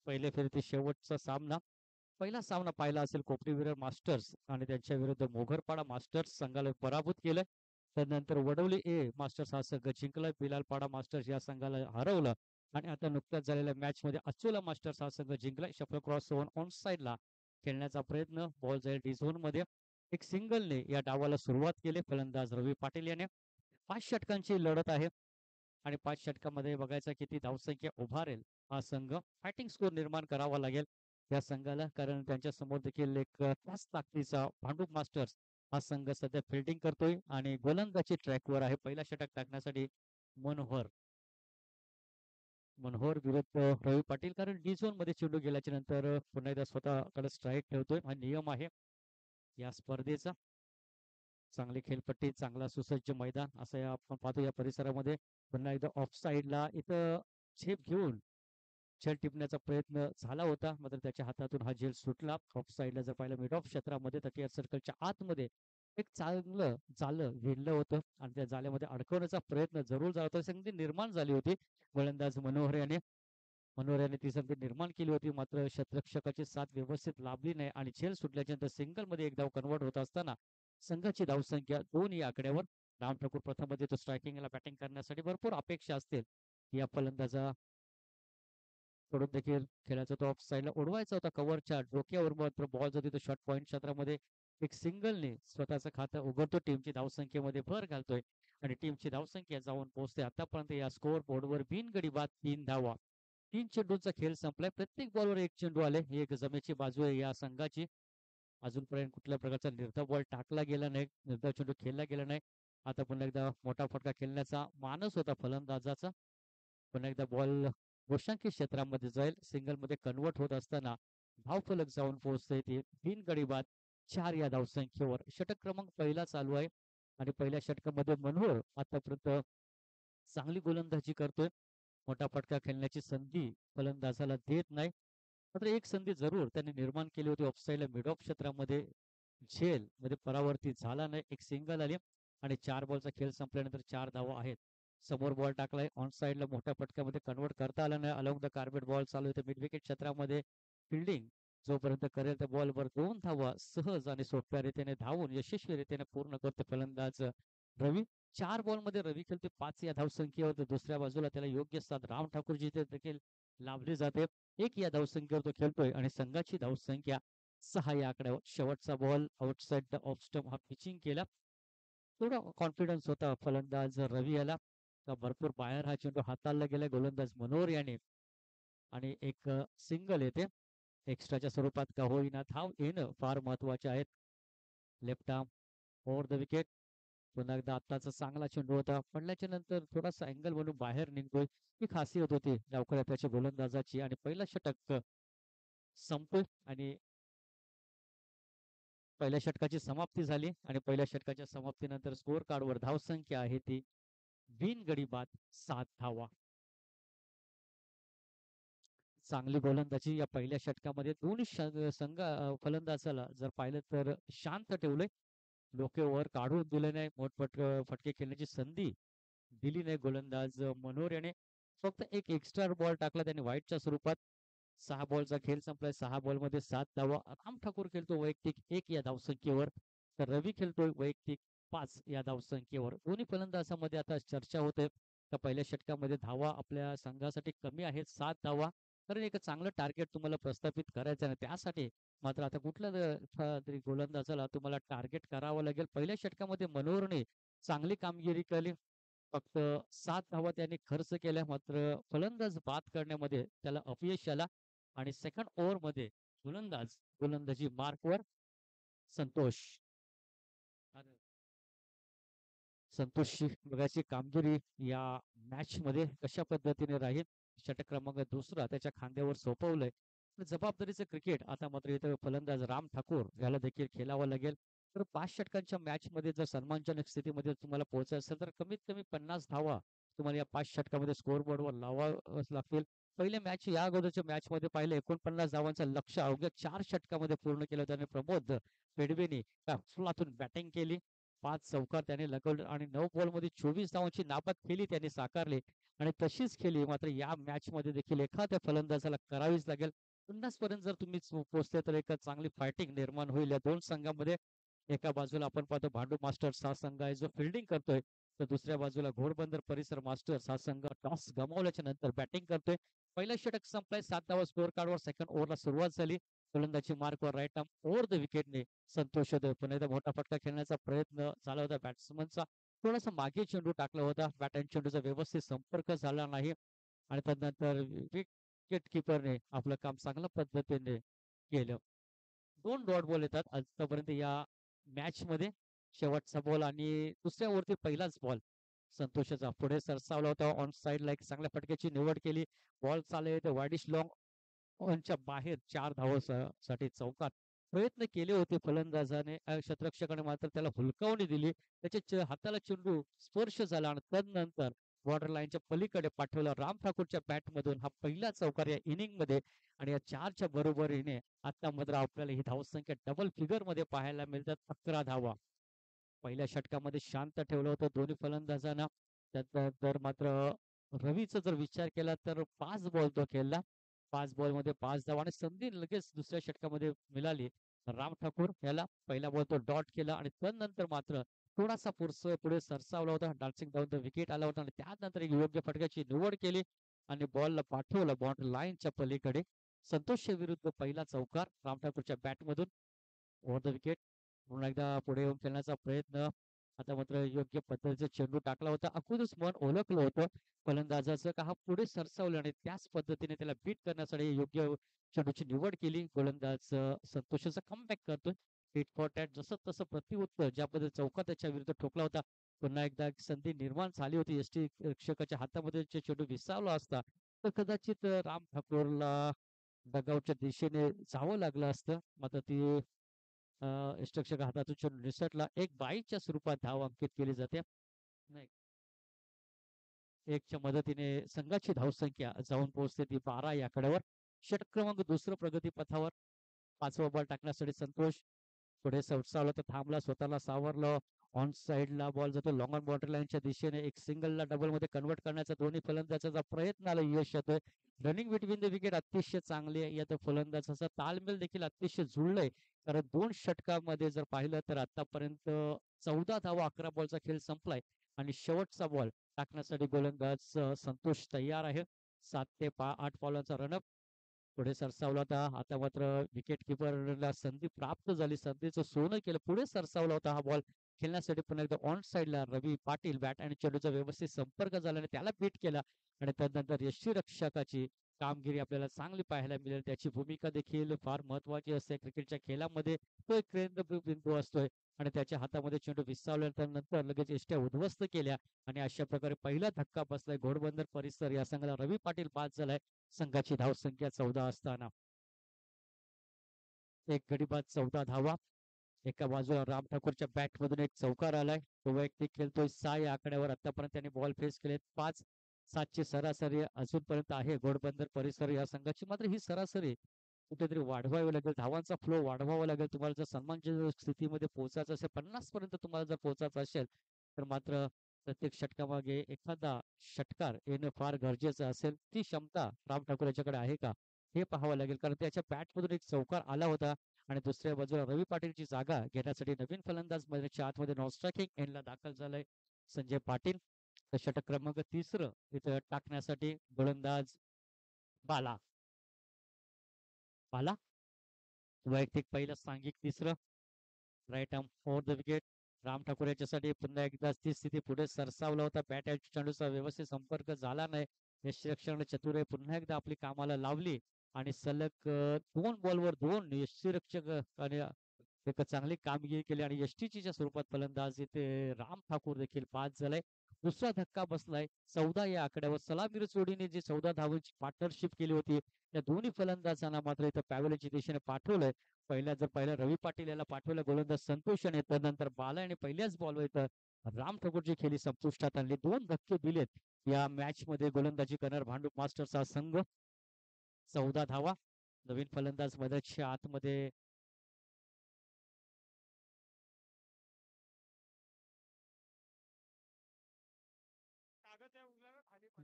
पहिल्या फेरीतील शेवटचा सामना. पहिला सामना पाहिला असेल कोपरीविरर मास्टर्स आणि त्यांच्या विरुद्ध मोगरपाडा मास्टर्स संघाला पराभूत केलं. त्यानंतर वडवली ए मास्टर्स हा संघ जिंकला. बिलालपाडा मास्टर्स या संघाला हरवलं आणि आता नुकत्याच झालेल्या मॅच मध्ये अचोला मास्टर्स हा संघ जिंकला. शफल क्रॉस ऑन साइडला खेळण्याचा प्रयत्न, बॉल जाईल डी झोन मध्ये. एक सिंगलने या डावाला सुरुवात केली. फलंदाज रवी पाटील याने 5 षटकांची लढत आहे आणि 5 षटकामध्ये बघायचं किती धावसंख्या उभारेल हा संघ. फायटिंग स्कोर निर्माण करावा लागेल या संघाला, कारण त्यांच्या समोर देखील एक त्याच ताकदीचा भांडूप मास्टर्स हा संघ सध्या फिल्डिंग करतोय आणि गोलंदाजी ट्रॅकवर आहे. पहिला षटक टाकण्यासाठी मनोहर मनोहर विरुद्ध रवी पाटील, कारण डी झोन मध्ये चेंडू गेल्याच्या नंतर पुन्हा एकदा स्वतःकडे स्ट्राईक ठेवतोय. हा नियम आहे या स्पर्धेचा. चांगली खेळपट्टी, चांगला सुसज्ज मैदान असं आपण पाहतो या परिसरामध्ये. पुन्हा एकदा ऑफ साइडला इथं झेप घेऊन झेल टिपण्याचा प्रयत्न झाला होता, मात्र त्याच्या हातातून हा झेल सुटला. ऑफ साइडला जर पाहिलं मिड ऑफ क्षेत्रामध्ये तर टीआर सर्कलच्या आतमध्ये एक चांगलं जालं विणलं होतं आणि त्या जाल्यामध्ये अडकवण्याचा प्रयत्न जरूर झाला होता. संधी निर्माण झाली होती. गोलंदाज मनोहर याने ती संधी निर्माण केली होती, मात्र क्षेत्ररक्षकाची साथ व्यवस्थित लाभली नाही आणि झेल सुटल्याच्या नंतर सिंगल मध्ये एक धाव कन्वर्ट होत असताना संघाची धावसंख्या 2 या आकड्यावर. राम ठाकूर प्रथम मध्ये तो स्ट्रायकिंगला बॅटिंग करण्यासाठी भरपूर अपेक्षा असतील या फलंदाजा कडून देखील खेळाचा तो ऑफ साईडला उडवायचा होता कव्हरच्या डोक्यावर, मात्र बॉल जर तिथं शॉर्ट पॉईंट क्षेत्रामध्ये एक सिंगलने स्वतःचं खातं उघडतो. टीमची धावसंख्येमध्ये भर घालतोय आणि टीमची धावसंख्या जाऊन पोहोचते आतापर्यंत या स्कोअर बोर्डवर बिनगडी बाद 3 धावा. 3 चेंडूंचा खेळ संपलाय. प्रत्येक बॉलवर एक चेंडू आले. ही एक जमेची बाजू आहे या संघाची. अजूनपर्यंत कुठल्या प्रकारचा निर्धाव बॉल टाकला गेला नाही, निर्धाव चेंडू खेळला गेला नाही. आता पुन्हा एकदा मोठा फटका खेळण्याचा मानस होता फलंदाजाचा. पुन्हा एकदा बॉल गोशांकी क्षेत्रामध्ये जाईल. सिंगल मध्ये कन्वर्ट होत असताना धावफलक जाऊन पोहोचते ते बिनगडी बाद 4 या धावसंख्येवर. षटक क्रमांक पहिला चालू आहे आणि पहिल्या षटकामध्ये मनोहर आतापर्यंत चांगली गोलंदाजी करतोय. मोठा फटका खेळण्याची संधी फलंदाजाला देत नाही, मात्र एक संधी जरूर त्यांनी निर्माण केली होती ऑफसाईडला मिड ऑफ क्षेत्रामध्ये. झेल मध्ये परावर्तित झाला नाही. एक सिंगल आली आणि 4 बॉलचा खेळ संपल्यानंतर 4 धावा आहेत. समोर बॉल टाकलाय ऑन साइडला, मोठ्या फटक्यामध्ये कन्वर्ट करता आला नाही. अलॉंग द कार्पेट बॉल चालू होते मिड विकेट क्षेत्रामध्ये. फिल्डिंग जोपर्यंत करेल त्या बॉलवर 2 धावा सहज आणि सोप्या रीतीने धावून यशस्वी रीतीने पूर्ण करतो फलंदाज रवी. 4 बॉलमध्ये रवी खेळते 5 या धावसंख्येवर. दुसऱ्या बाजूला त्याला योग्य साथ राम ठाकूरजी देखील लाभली जाते. 1 या धावसंख्येवर तो खेळतोय आणि संघाची धावसंख्या 6 या आकड्यावर. शेवटचा ball outside the off stump हा पिचिंग केला. थोडा कॉन्फिडन्स होता फलंदाज रवी याला. भरपूर बाहेर हा चेंडू हाताळला गेला गोलंदाज मनोहर याने आणि एक सिंगल येते. एक्स्ट्राच्या स्वरूपात का होईना धाव येणं फार महत्वाचे आहेत. Left arm over the wicket. पुन्हा एकदा आत्ताचा चांगला चेंडू होता, पडल्याच्या नंतर थोडासा अँगल म्हणून बाहेर निघतोय. ही खासियत होती लवकर त्याच्या गोलंदाजाची आणि पहिला षटक संपतोय आणि पहिल्या षटकाची समाप्ती झाली आणि पहिल्या षटकाच्या समाप्तीनंतर स्कोअर कार्डवर धावसंख्या आहे ती बिनगडी बाद 7 धावा. चांगली गोलंदाजी या पहिल्या षटकामध्ये. दोन्ही संघ फलंदाजाला जर पाहिलं तर शांत ठेवलंय. डोके काढून दिले नाही. फटके खेळण्याची संधी दिली नाही गोलंदाज मनोहर याने. फक्त एक एक्स्ट्रा बॉल टाकला त्याने व्हाईटच्या स्वरूपात. 6 बॉलचा खेळ संपलाय. 6 बॉलमध्ये 7 धावा. राम ठाकूर खेळतो वैयक्तिक 1 या धावसंख्येवर, तर रवी खेळतोय वैयक्तिक 5 या धावसंख्येवर. दोन्ही फलंदाजांमध्ये आता चर्चा होते तर पहिल्या षटकामध्ये धावा आपल्या संघासाठी कमी आहेत, 7 धावा. कारण एक चांगलं टार्गेट तुम्हाला प्रस्थापित करायचं आहे त्यासाठी मात्र आता कुठल्या तरी गोलंदाजाला तुम्हाला टार्गेट करावं लागेल. पहिल्या षटकामध्ये मनोहरने चांगली कामगिरी केली. फक्त 7 धावा त्याने खर्च केल्या, मात्र फलंदाज बाद करण्यामध्ये त्याला अपयश आला आणि सेकंड ओव्हर मध्ये गोलंदाजी मार्कवर संतोष संतोषची बघायची कामगिरी या मॅच मध्ये कशा पद्धतीने राहील. षटक क्रमांक दुसरा त्याच्या खांद्यावर सोपवलंय. जबाबदारीचं क्रिकेट आता मात्र इथं फलंदाज राम ठाकूर याला देखील खेळावं लागेल. तर 5 षटकांच्या मॅच मध्ये जर सन्मानजनक स्थितीमध्ये तुम्हाला पोहोचायचं असेल तर कमीत कमी 50 धावा तुम्हाला या 5 षटकामध्ये स्कोअर बोर्डवर लावावं लागतील. पहिल्या मॅच या अगोदरच्या मॅच मध्ये पाहिलं 49 धावांचं लक्ष अवघ्या 4 षटकामध्ये पूर्ण केलं. त्याने प्रमोद पेडवेने फुलातून बॅटिंग केली 5 चौकार त्याने लगवले आणि 9 बॉलमध्ये 24 धावांची नाबाद खेळी त्यांनी साकारली आणि तशीच खेळी मात्र या मॅच मध्ये देखील एखाद्या फलंदाजाला करावीच लागेल. 50 पर्यंत जर तुम्ही पोहोचले तर एक चांगली फायटिंग निर्माण होईल या दोन संघामध्ये. एका बाजूला आपण पाहतो भांडू मास्टर्स हा संघ आहे जो फिल्डिंग करतोय, तर दुसऱ्या बाजूला घोडबंदर परिसर मास्टर्स हा संघ टॉस गमावल्याच्या नंतर बॅटिंग करतोय. पहिला षटक संपलाय 7 धावा स्कोअर कार्डवर. सेकंड ओव्हरला सुरुवात झाली. फलंदाजी मार्कवर राईट आर्म ओव्हर द विकेटने संतोष देव पुन्हा एकदा मोठा फटका खेळण्याचा प्रयत्न झाला होता बॅट्समनचा. थोडासा मागे चेंडू टाकला होता. बॅट आणि चेंडूचा व्यवस्थित संपर्क झाला नाही आणि त्यानंतर विकेट किपरने आपलं काम चांगल्या पद्धतीने केलं. 2 डॉट बॉल येतात आतापर्यंत या मॅच मध्ये. शेवटचा बॉल आणि दुसऱ्या ओव्हरती पहिलाच बॉल संतोषाचा पुढे सरसावला होता. ऑन साइड ला एक चांगल्या फटक्याची निवड केली. बॉल चालले वाईडिश लॉंग ऑनच्या बाहेर 4 धावांसाठी चौकार प्रयत्न केले होते फलंदाजाने. क्षेत्ररक्षकाने मात्र त्याला हुलकावणी दिली. त्याच्या हाताला चेंडू स्पर्श झाला आणि तदनंतर बॉर्डर लाईनच्या पलीकडे पाठवला. राम ठाकूरच्या बॅट मधून हा पहिला चौकार या इनिंग मध्ये आणि या 4च्या बरोबरीने आता मात्र आपल्याला ही धावसंख्या डबल फिगर मध्ये पाहायला मिळतात. 11 धावा पहिल्या षटकामध्ये शांत ठेवलं होतं दोन्ही फलंदाजांना. त्यानंतर मात्र रवीचा जर विचार केला तर 5 बॉल तो खेळला. 5 बॉल मध्ये 5 धावा आणि संधी लगेच दुसऱ्या षटकामध्ये मिळाली. राम ठाकूर याला पहिला बॉल तो डॉट केला आणि त्यानंतर मात्र थोडासा पुढे सरसावला होता. डान्सिंग डाऊन द विकेट आला होता आणि त्यानंतर एक योग्य फटक्याची निवड केली आणि बॉलला पाठवलं बाउंड्री लाईनच्या पलीकडे. संतोष विरुद्ध पहिला चौकार राम ठाकूरच्या बॅटमधून ओव्हर द विकेट. पुन्हा एकदा पुढे येऊन खेळण्याचा प्रयत्न. आता मात्र योग्य पद्धतीचा चेंडू टाकला होता. अगोदरच मन ओळखलं होतं फलंदाजाचं का हा पुढे सरसावलं आणि त्याच पद्धतीने त्याला बीट करण्यासाठी योग्य चेंडूची निवड केली. गोलंदाज संतोषाचा कमबॅक करतोय. हिट फॉर टॅट जसं तसं प्रतिउत्तर ज्या पद्धतीने चौका त्याच्या विरुद्ध ठोकला होता. पुन्हा एकदा संधी निर्माण झाली होती. यष्टी रक्षकाच्या हातामध्ये चेंडू विसावला असता तर कदाचित राम ठाकूरला डगआउटच्या दिशेने जावं लागलं असतं. मात्र ती यष्टिरक्षक हातातून चेंडू निसटला. एक बाईच्या स्वरूपात धाव अंकित केली जाते. नाही, एकच्या मदतीने संघाची धावसंख्या जाऊन पोहोचते ती 12 या आकड्यावर. षटक क्रमांक दुसरं प्रगती पथावर. 5वा बॉल टाकण्यासाठी संतोष पुढे सरसावला तर थांबला, स्वतःला सावरलं. ऑन साइडला बॉल जातो लॉंग ऑन बॉर्डर लाईनच्या दिशेने. एक सिंगलला डबल मध्ये कन्वर्ट करण्याचा दोन्ही फलंदाजाचा प्रयत्न आला, यश येतोय. रनिंग बिटवीन द विकेट अतिशय चांगली आहे. यात फलंदाजाचा ताळमेळ देखील अतिशय जुळलंय. कारण 2 षटकामध्ये जर पाहिलं तर आतापर्यंत 14 धावा 11 बॉलचा खेळ संपलाय आणि शेवटचा बॉल टाकण्यासाठी गोलंदाज संतोष तयार आहे. 7 ते 8 बॉलांचा रनअप पुढे सरसावला होता. आता मात्र विकेट किपरला संधी प्राप्त झाली. संधीचं सोनं केलं. पुढे सरसावला होता हा बॉल खेळण्यासाठी. पुन्हा एकदा ऑन साइडला रवी पाटील बॅट आणि चेंडूचा व्यवस्थित संपर्क झाल्याने त्याला बीट केला आणि त्यानंतर यष्टीरक्षकाची कामगिरी आपल्याला चांगली पाहायला मिळेल. त्याची भूमिका देखील फार महत्वाची असते क्रिकेटच्या खेळामध्ये. तो एक केंद्र बिंदू असतोय आणि त्याच्या हातामध्ये चेंडू विसावल्यानंतर नंतर लगेच यष्ट्या उद्ध्वस्त केल्या आणि अशा प्रकारे पहिला धक्का बसलाय घोडबंदर परिसर या संघाला. रवी पाटील बाद झालाय संघाची धावसंख्या 14 असताना. एक गडी बाद 14 धावा. एका बाजूला राम ठाकूरच्या बॅट मधून एक चौकार आलाय. तो वैयक्तिक खेळतोय 6 या आकड्यावर. आतापर्यंत त्यांनी बॉल फेस केलेत 5. 7ची सरासरी अजूनपर्यंत आहे घोडबंदर परिसर या संघाची. मात्र ही सरासरी कुठेतरी वाढवावी लागेल. धावांचा फ्लो वाढवावा लागेल. तुम्हाला जर सन्मानजनक स्थितीमध्ये पोहोचायचं असेल, 50 पर्यंत तुम्हाला जर पोहोचायचं असेल तर मात्र प्रत्येक षटकामागे एखादा षटकार येणं फार गरजेचं असेल. ती क्षमता राम ठाकूर याच्याकडे आहे का हे पाहावं लागेल. कारण त्याच्या बॅटमधून एक चौकार आला होता आणि दुसऱ्या बाजूला रवी पाटीलची जागा घेण्यासाठी नवीन फलंदाज मैदानाच्या आतमध्ये नॉन स्ट्रायकिंग एंडला दाखल झालाय संजय पाटील. तर षटक क्रमांक 3 इथं टाकण्यासाठी गोलंदाज बाला. बाला वैयक्तिक पहिलं, सांघिक तिसरं. Right arm over the wicket. Ram Thakur याच्यासाठी पुन्हा एकदा ती स्थिती पुढे सरसावला होता. बॅट आणि चेंडूचा व्यवस्थित संपर्क झाला नाही. यष्टीरक्षकाने चतुर आहे पुन्हा एकदा आपली कामाला लावली आणि सलग 2 बॉलवर 2 यष्टीरक्षकाने एक चांगली कामगिरी केली आणि यष्टीच्या स्वरूपात फलंदाज इथे राम ठाकूर देखील बाद झालाय. दुसरा धक्का बसलाय 14 या आकड्यावर. सलामीर जोडीने जी 14 धावांची पार्टनरशिप केली होती त्या दोन्ही फलंदाजांना मात्र इथं पॅव्हलियनच्या दिशेने पाठवलंय. पहिला रवी पाटील याला पाठवलं गोलंदाज संतोष आणि त्यानंतर बाला आणि पहिल्याच बॉलवर इथं राम ठाकूरची खेळी संपुष्टात आणली. 2 धक्के दिलेत या मॅच मध्ये गोलंदाजी करणार भांडूप मास्टर्सचा संघ. 14 धावा. नवीन फलंदाज मैदानाच्या आतमध्ये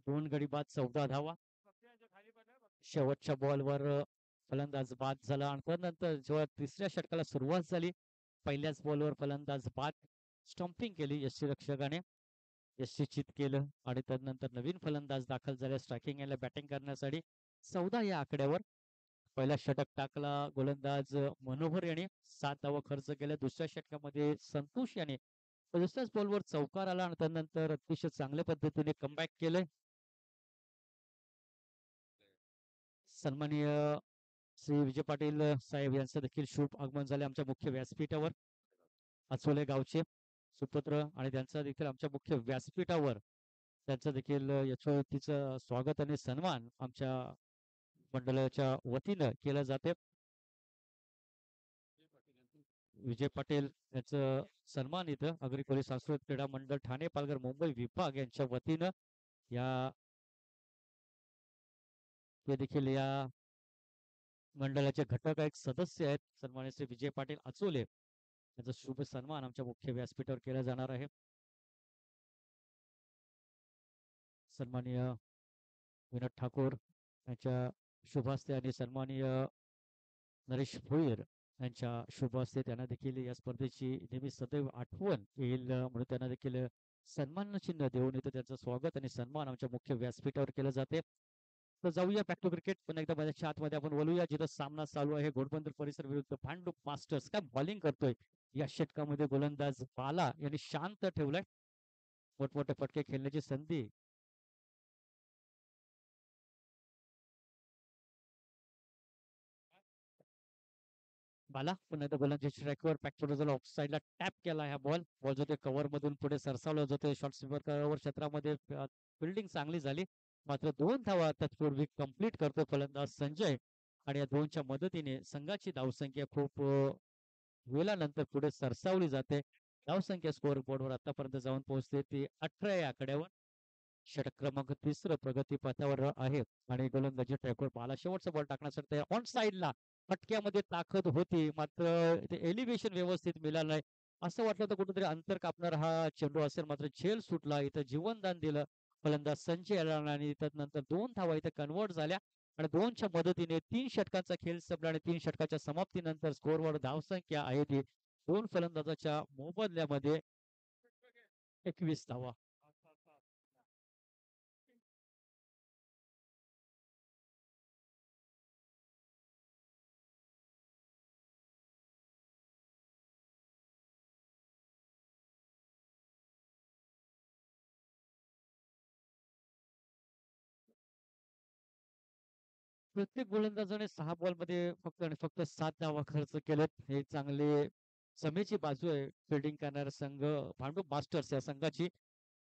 2 गडी बाद 14 धावा. शेवटच्या बॉलवर फलंदाज बाद झाला आणि त्यानंतर जेव्हा तिसऱ्या षटकाला सुरुवात झाली, पहिल्याच बॉलवर फलंदाज बाद. स्टंपिंग केली यष्टीरक्षकाने, यष्टीचित केलं आणि त्यानंतर नवीन फलंदाज दाखल झाले स्ट्रायकिंग याला बॅटिंग करण्यासाठी. 14 या आकड्यावर पहिला षटक टाकला गोलंदाज मनोहर याने, 7 धावा खर्च केल्या. दुसऱ्या षटकामध्ये संतोष याने दुसऱ्याच बॉलवर चौकार आला आणि त्यानंतर अतिशय चांगल्या पद्धतीने कमबॅक केलंय. सन्माननीय श्री विजय पाटील साहेब यांचं देखील शुभ आगमन झाले आमच्या मुख्य व्यासपीठावर. अचोले गावचे सुपुत्र आणि त्यांचा देखील आमच्या मुख्य व्यासपीठावर त्यांचं देखील यशोवृत्तीचं स्वागत आणि सन्मान आमच्या मंडळाच्या वतीनं केलं जाते. विजय पाटील यांचं सन्मान इथं अग्री पोलीस सांस्कृतिक क्रीडा मंडळ ठाणे पालघर मुंबई विभाग यांच्या वतीनं या ते देखील या मंडळाचे घटक एक सदस्य आहेत सन्मान्य श्री विजय पाटील अचोले यांचा शुभ सन्मान आमच्या मुख्य व्यासपीठावर केला जाणार आहे. सन्माननीय विनोद ठाकूर यांच्या शुभ हस्ते आणि सन्माननीय नरेश भोईर यांच्या शुभ हस्ते त्यांना देखील या स्पर्धेची नेहमी सदैव आठवण येईल म्हणून त्यांना देखील सन्मान चिन्ह देऊन इथं त्यांचं स्वागत आणि सन्मान आमच्या मुख्य व्यासपीठावर केलं जाते. तर जाऊया बॅक टू क्रिकेट. पण एकदा माझ्या आतमध्ये आपण बोलूया जिथं सामना चालू आहे घोडबंदर परिसर विरुद्ध भांडूप मास्टर्स. काय बॉलिंग करतोय या षटकामध्ये गोलंदाज बाला यांनी शांत ठेवलाय. मोठमोठे फटके खेळण्याची संधी बाला पुन्हा एकदा गोलंदाजी स्ट्राईकवर पॅक्टोर ऑफ साईडला टॅप केला ह्या बॉल जो ते कव्हर मधून पुढे सरसावला जातो. शॉर्ट स्वीपर कव्हर क्षेत्रामध्ये फिल्डिंग चांगली झाली मात्र 2 धावा तत्पूर्वी कंप्लीट करतो फलंदाज संजय आणि या 2च्या मदतीने संघाची धावसंख्या खूप वेळानंतर पुढे सरसावली जाते. धावसंख्या स्कोअर बोर्डवर आतापर्यंत जाऊन पोहोचते ती 18 या आकड्यावर. षटक क्रमांक 3 प्रगती पथावर आहे आणि गोलंदाजी ट्रॅकवर बाला शेवटचा बॉल टाकण्यासाठी ऑन साईडला फटक्यामध्ये ताकद होती मात्र ते एलिव्हेशन व्यवस्थित मिळालं नाही. असं वाटलं तर कुठेतरी अंतर कापणार हा चेंडू असेल मात्र झेल सुटला. इथं जीवनदान दिलं फलंदाज संजय आणि त्यानंतर 2 धावा इथे कन्वर्ट झाल्या आणि 2च्या मदतीने 3 षटकांचा खेळ संपला आणि 3 षटकाच्या समाप्तीनंतर स्कोअरवर धावसंख्या आहे ती 2 फलंदाजाच्या मोबदल्यामध्ये 21 धावा. प्रत्येक गोलंदाजाने 6 बॉलमध्ये फक्त आणि फक्त 7 धावा खर्च केलेत. हे चांगले समेची बाजू आहे फिल्डिंग करणारा संघ भांडूप मास्टर्स या संघाची.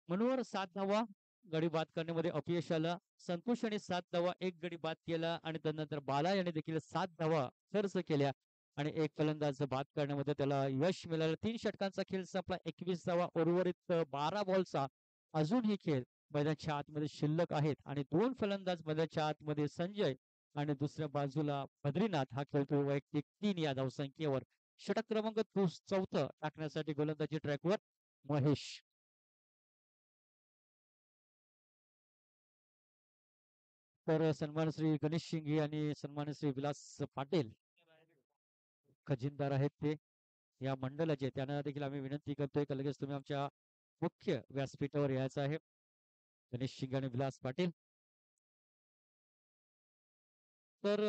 मनोहर 7 धावा गडी बाद करण्यामध्ये अपयश आला. संतोष याने 7 धावा 1 गडी बाद केला आणि त्यानंतर बाला याने देखील 7 धावा खर्च केल्या आणि एक फलंदाज बाद करण्यामध्ये त्याला यश मिळालं. 3 षटकांचा खेळ संपला 21 धावा. उर्वरित 12 बॉलचा अजूनही खेळ मैदानाच्या आतमध्ये शिल्लक आहेत आणि 2 फलंदाज मैदानाच्या आतमध्ये संजय आणि दुसऱ्या बाजूला बद्रीनाथ हा खेळतो वैयक्तिक 3 या धावसंख्येवर. षटक क्रमांक 4 टाकण्यासाठी गोलंदाजी ट्रॅकवर महेश. तर सन्मान श्री गणेश शिंगे आणि सन्मान श्री विलास पाटील खजिनदार आहेत ते या मंडळाचे. त्यांना देखील आम्ही विनंती करतोय की लगेच तुम्ही आमच्या मुख्य व्यासपीठावर यायचं आहे. गणेश शिंगे आणि विलास पाटील. तर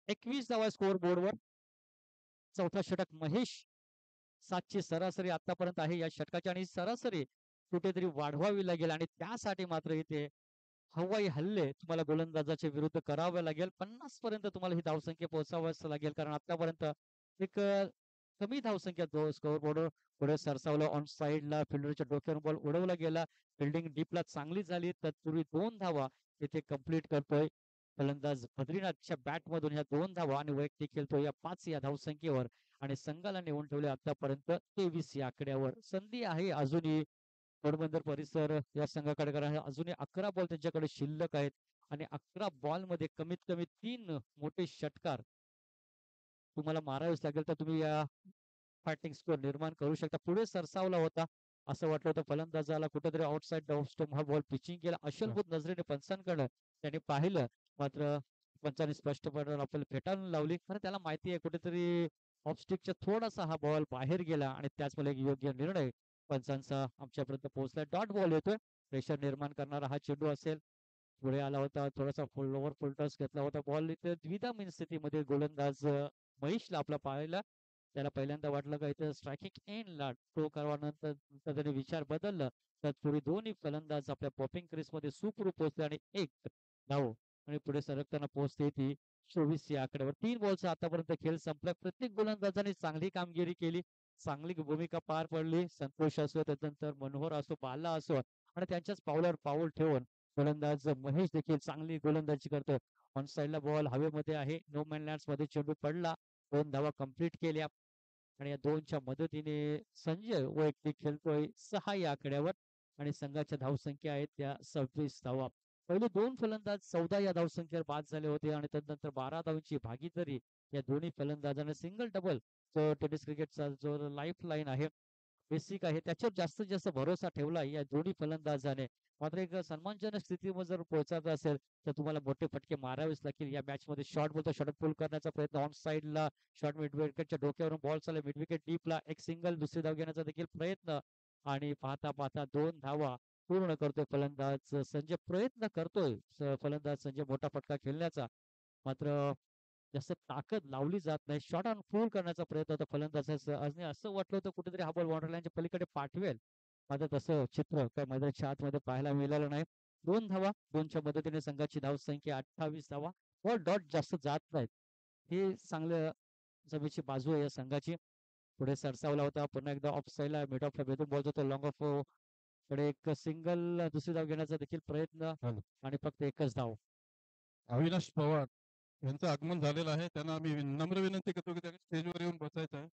21 धावा स्कोअर बोर्डवर. चौथा षटक महेश 7ची सरासरी आतापर्यंत आहे या षटकाची आणि सरासरी कुठेतरी वाढवावी लागेल आणि त्यासाठी मात्र इथे हवाई हल्ले तुम्हाला गोलंदाजाच्या विरुद्ध करावे लागेल. 50 पर्यंत तुम्हाला ही धावसंख्या पोहोचावंच लागेल कारण आतापर्यंत एक कमी धावसंख्या जो स्कोअर बोर्ड पुढे सरसावला. ऑन साईडला फिल्डरच्या डोक्यावर बॉल उडवला गेला. फिल्डिंग डीपला चांगली झाली तत्पूर्वी 2 धावा इथे कंप्लीट करतोय फलंदाज बद्रीनाथच्या बॅट मधून ह्या 2 धावा आणि वैयक्तिक खेळतोय या 5 या धावसंख्येवर आणि संघाला नेऊन ठेवले आतापर्यंत 23 या आकड्यावर. संधी आहे अजूनही घोडबंदर परिसर या संघाकडे कारण अजूनही 11 बॉल त्यांच्याकडे शिल्लक आहेत आणि 11 बॉल मध्ये कमीत कमी 3 मोठे षटकार तुम्हाला मारावेच लागेल तर तुम्ही या फायटिंग स्कोर निर्माण करू शकता. पुढे सरसावला होता असं वाटलं होतं फलंदाजाला कुठेतरी आउटसाइड स्टंप हा बॉल पिचिंग केला. अशुलभूत नजरेने पंचांकडे त्याने पाहिलं, मात्र पंचांनी स्पष्टपणे आपल्याला फेटाळून लावली. खरं त्याला माहिती आहे कुठेतरी ऑफस्टिकच्या थोडासा हा बॉल बाहेर गेला आणि त्याचमुळे एक योग्य निर्णय पंचांचा आमच्यापर्यंत पोहोचला. डॉट बॉल येतोय, प्रेशर निर्माण करणारा हा चेंडू असेल. पुढे आला होता, थोडासा फुल ओव्हर फुल टॉस घेतला होता बॉल. इथे द्विधा स्थितीमध्ये गोलंदाज महेशला आपला पाहायला. त्याला पहिल्यांदा वाटलं का इथं स्ट्रायकिंग एंडला थ्रो करावानंतर त्याने विचार बदलला. तत्पूर्वी दोन्ही फलंदाज आपल्या पॉपिंग क्रीजमध्ये सुखरूप पोहोचले आणि एक धाव आणि पुढे सरकताना पोहोचते ती 24 या आकड्यावर. 3 बॉलचा आतापर्यंत खेळ संपला. प्रत्येक गोलंदाजाने चांगली कामगिरी केली, चांगली भूमिका पार पडली. संतोष असो, त्यानंतर मनोहर असो, बाला असो आणि त्यांच्याच पावलावर पाऊल ठेवून गोलंदाज महेश देखील चांगली गोलंदाजी करतो. ऑन साईडला बॉल हवेमध्ये आहे, नो मॅन लँड्स मध्ये चेंडू पडला. 2 धावा कंप्लीट केल्या आणि या 2च्या मदतीने संजय वैयक्तिक खेळतोय 6 या आकड्यावर आणि संघाच्या धावसंख्या आहेत त्या 26 धावा. पहिले 2 फलंदाज 14 या धावसंख्येवर बाद झाले होते आणि त्यानंतर 12 धावांची भागीदारी या दोन्ही फलंदाजांना सिंगल डबल जो टेनिस क्रिकेटचा जो लाईफ लाईन आहे, बेसिक आहे, त्याच्यावर जास्तीत जास्त भरोसा ठेवला या दोन्ही फलंदाजाने. मात्र एक सन्मानजनक स्थितीमध्ये जर पोहोचायचं असेल तर तुम्हाला मोठे फटके मारावेच लागतील. या मॅच मध्ये शॉट बोलतो, शॉट पुल करण्याचा प्रयत्न ऑन साईडला, शॉट मिड विकेटच्या डोक्यावरून बॉल चालला मिड विकेट डीपला, एक सिंगल दुसरी धाव घेण्याचा देखील प्रयत्न आणि पाहता पाहता 2 धावा पूर्ण करतोय फलंदाज संजय. प्रयत्न करतोय फलंदाज संजय मोठा फटका खेळण्याचा, मात्र जास्त ताकद लावली जात नाही. शॉट ऑन फुल करण्याचा प्रयत्न होता फलंदाजाचा. आणि असं वाटलं होतं कुठेतरी हा बॉल बाउंड्री लाईनच्या पलीकडे पाठवेल, मात्र तसं चित्र काय मैदानाच्या आतमध्ये पाहायला मिळालं नाही. 2 धावा, 2च्या मदतीने संघाची धावसंख्या 28 धावा. व डॉट जास्त जात नाहीत, ही चांगल्या जमेची बाजू आहे या संघाची. पुढे सरसावला होता, पुन्हा एकदा ऑफ साईडला मिड ऑफ भेटून बॉल होतो लॉंग ऑफ कडे, एक सिंगल दुसरी धाव घेण्याचा देखील प्रयत्न आणि फक्त एकच धाव. अविनाश पवार यांचं आगमन झालेलं आहे. त्यांना आम्ही नम्र विनंती करतो की त्यांनी स्टेजवर येऊन बसायचं आहे.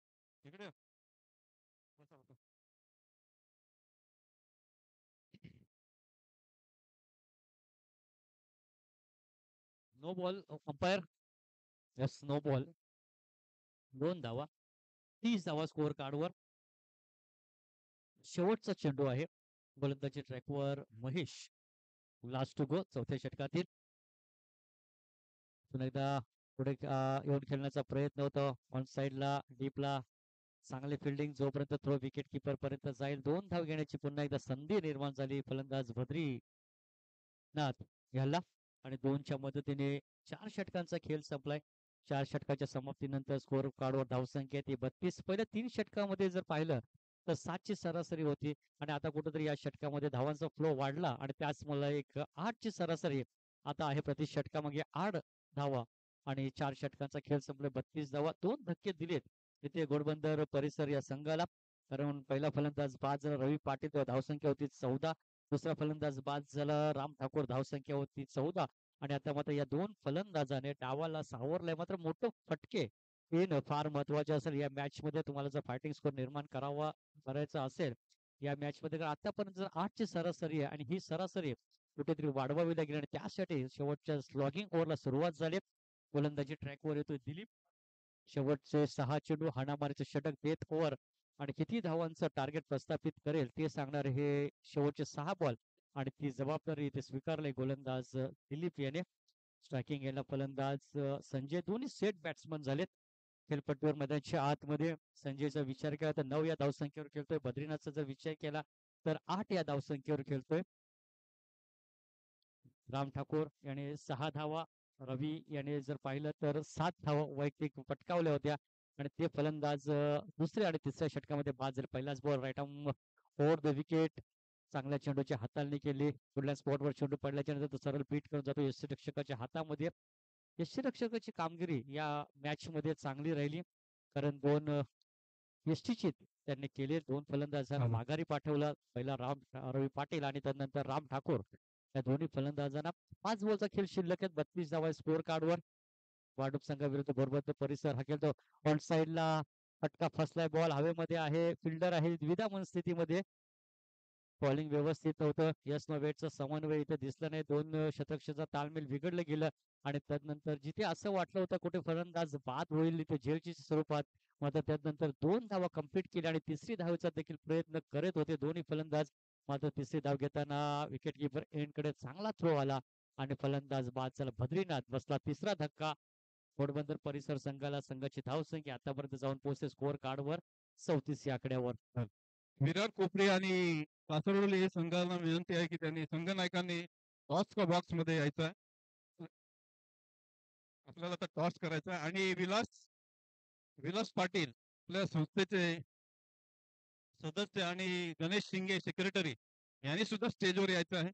इकडे या. बसा, बसा. No ball umpire. Yes, no ball. 2 धावा, 30 धावा स्कोअर कार्डवर. शेवटचा चेंडू आहे. गोलंदाजी ट्रॅकवर महेश. लास्ट टू गो चौथ्या षटकातील. पुन्हा एकदा पुढे येऊन खेळण्याचा प्रयत्न होता ऑन साईडला डीपला. चांगली फिल्डिंग जोपर्यंत थ्रो विकेट किपर पर्यंत जाईल. 2 धाव घेण्याची पुन्हा एकदा संधी निर्माण झाली फलंदाज बद्रीनाथ ह्याला आणि 2च्या मदतीने 4 षटकांचा खेळ संपलाय. 4 षटकाच्या समाप्तीनंतर स्कोअर कार्डवर धावसंख्या ती 32. पहिल्या 3 षटकामध्ये जर पाहिलं तर 7ची सरासरी होती आणि आता कुठेतरी या षटकामध्ये धावांचा फ्लो वाढला आणि त्याच मला एक 8ची सरासरी आता आहे प्रति षटकामागे 8 धावा आणि 4 षटकांचा खेळ संपला 32 धावा. 2 धक्के दिलेत इथे घोडबंदर परिसर या संघाला, कारण पहिला फलंदाज बाद झाला रवी पाटील, धावसंख्या होती 14. दुसरा फलंदाज बाद झाला राम ठाकूर, धावसंख्या होती 14 आणि आता मात्र या 2 फलंदाजाने डावाला सावरलाय. मात्र मोठं फटके येणं फार महत्वाचे असेल या मॅच मध्ये. तुम्हाला जर फायटिंग स्कोर निर्माण करायचा असेल या मॅच मध्ये, कारण आतापर्यंत जर 8ची सरासरी आहे आणि ही सरासरी कुठेतरी वाढवावी लागेल आणि त्यासाठी शेवटच्या स्लॉगिंग ओव्हरला सुरुवात झाली. गोलंदाजी ट्रॅकवर येतोय दिलीप. शेवटचे 6 चेंडू हाणामारीचे षटक देत ओव्हर आणि किती धावांचं टार्गेट प्रस्थापित करेल ते सांगणार हे शेवटचे 6 बॉल आणि ती जबाबदारी ते स्वीकारले गोलंदाज दिलीप याने. स्ट्रायकिंग याला फलंदाज संजय. दोन्ही सेट बॅट्समन झालेत खेळपट्टीवर. मैदानाच्या आतमध्ये संजयचा विचार केला तर 9 या धावसंख्येवर खेळतोय. बद्रीनाथचा जर विचार केला तर 8 या धावसंख्येवर खेळतोय. राम ठाकूर याने 6 धावा, रवी याने जर पाहिलं तर 7 धावा वैयक्तिक पटकावल्या होत्या आणि ते फलंदाज दुसऱ्या आणि तिसऱ्या षटकामध्ये बाद झाले. पहिलाच ball right arm over the wicket चांगल्या चेंडूची हाताळणी केली. कुठल्या स्पॉटवर चेंडू पडल्याच्या नंतर तो सरळ पीट करून जातो यष्टीरक्षकाच्या हातामध्ये. यष्टीरक्षकाची कामगिरी या मॅच मध्ये चांगली राहिली, कारण 2 यष्टीची त्यांनी केले. 2 फलंदाजांना माघारी पाठवलं. पहिला रवी पाटील आणि त्यानंतर राम ठाकूर या दोन्ही फलंदाजांना. 5 बॉलचा खेळ शिल्लक आहेत. 32 धावा स्कोअर कार्डवर. वाढूप संघाविरुद्ध घोडबंदर परिसर हा खेळतो. ऑन साईडला फटका फसलाय, बॉल हवेमध्ये आहे, फिल्डर आहे द्विधा मनस्थितीमध्ये. बॉलिंग व्यवस्थित होतं. यस नो वेटचा समन्वय इथे दिसला नाही. 2 शतकचा ताळमेळ बिघडलं गेलं आणि त्यानंतर जिथे असं वाटलं होतं कुठे फलंदाज बाद होईल इथे झेलच्या स्वरूपात, मात्र त्यानंतर 2 धावा कंप्लीट केल्या आणि तिसरी धावेचा देखील प्रयत्न करत होते दोन्ही फलंदाज. मात्र तिसरी धाव घेताना विकेट किपर एंडकडे चांगला थ्रो आला आणि फलंदाज बाद झाला. बद्रीनाथ बसला तिसरा धक्का. घोडबंदर परिसर संघाला संघाची धावसंख्या आतापर्यंत जाऊन पोहोचते स्कोअर कार्डवर 34 या आकड्यावर. विराट कोहली आणि कासरवडले हे संघाला विनंती आहे की त्यांनी संघनायकांनी टॉस का बॉक्स मध्ये यायचं आहे. आपल्याला आता टॉस करायचा आहे आणि विलास विलास पाटील आपल्या संस्थेचे सदस्य आणि गणेश शिंगे सेक्रेटरी यांनी सुद्धा स्टेजवर यायचं आहे.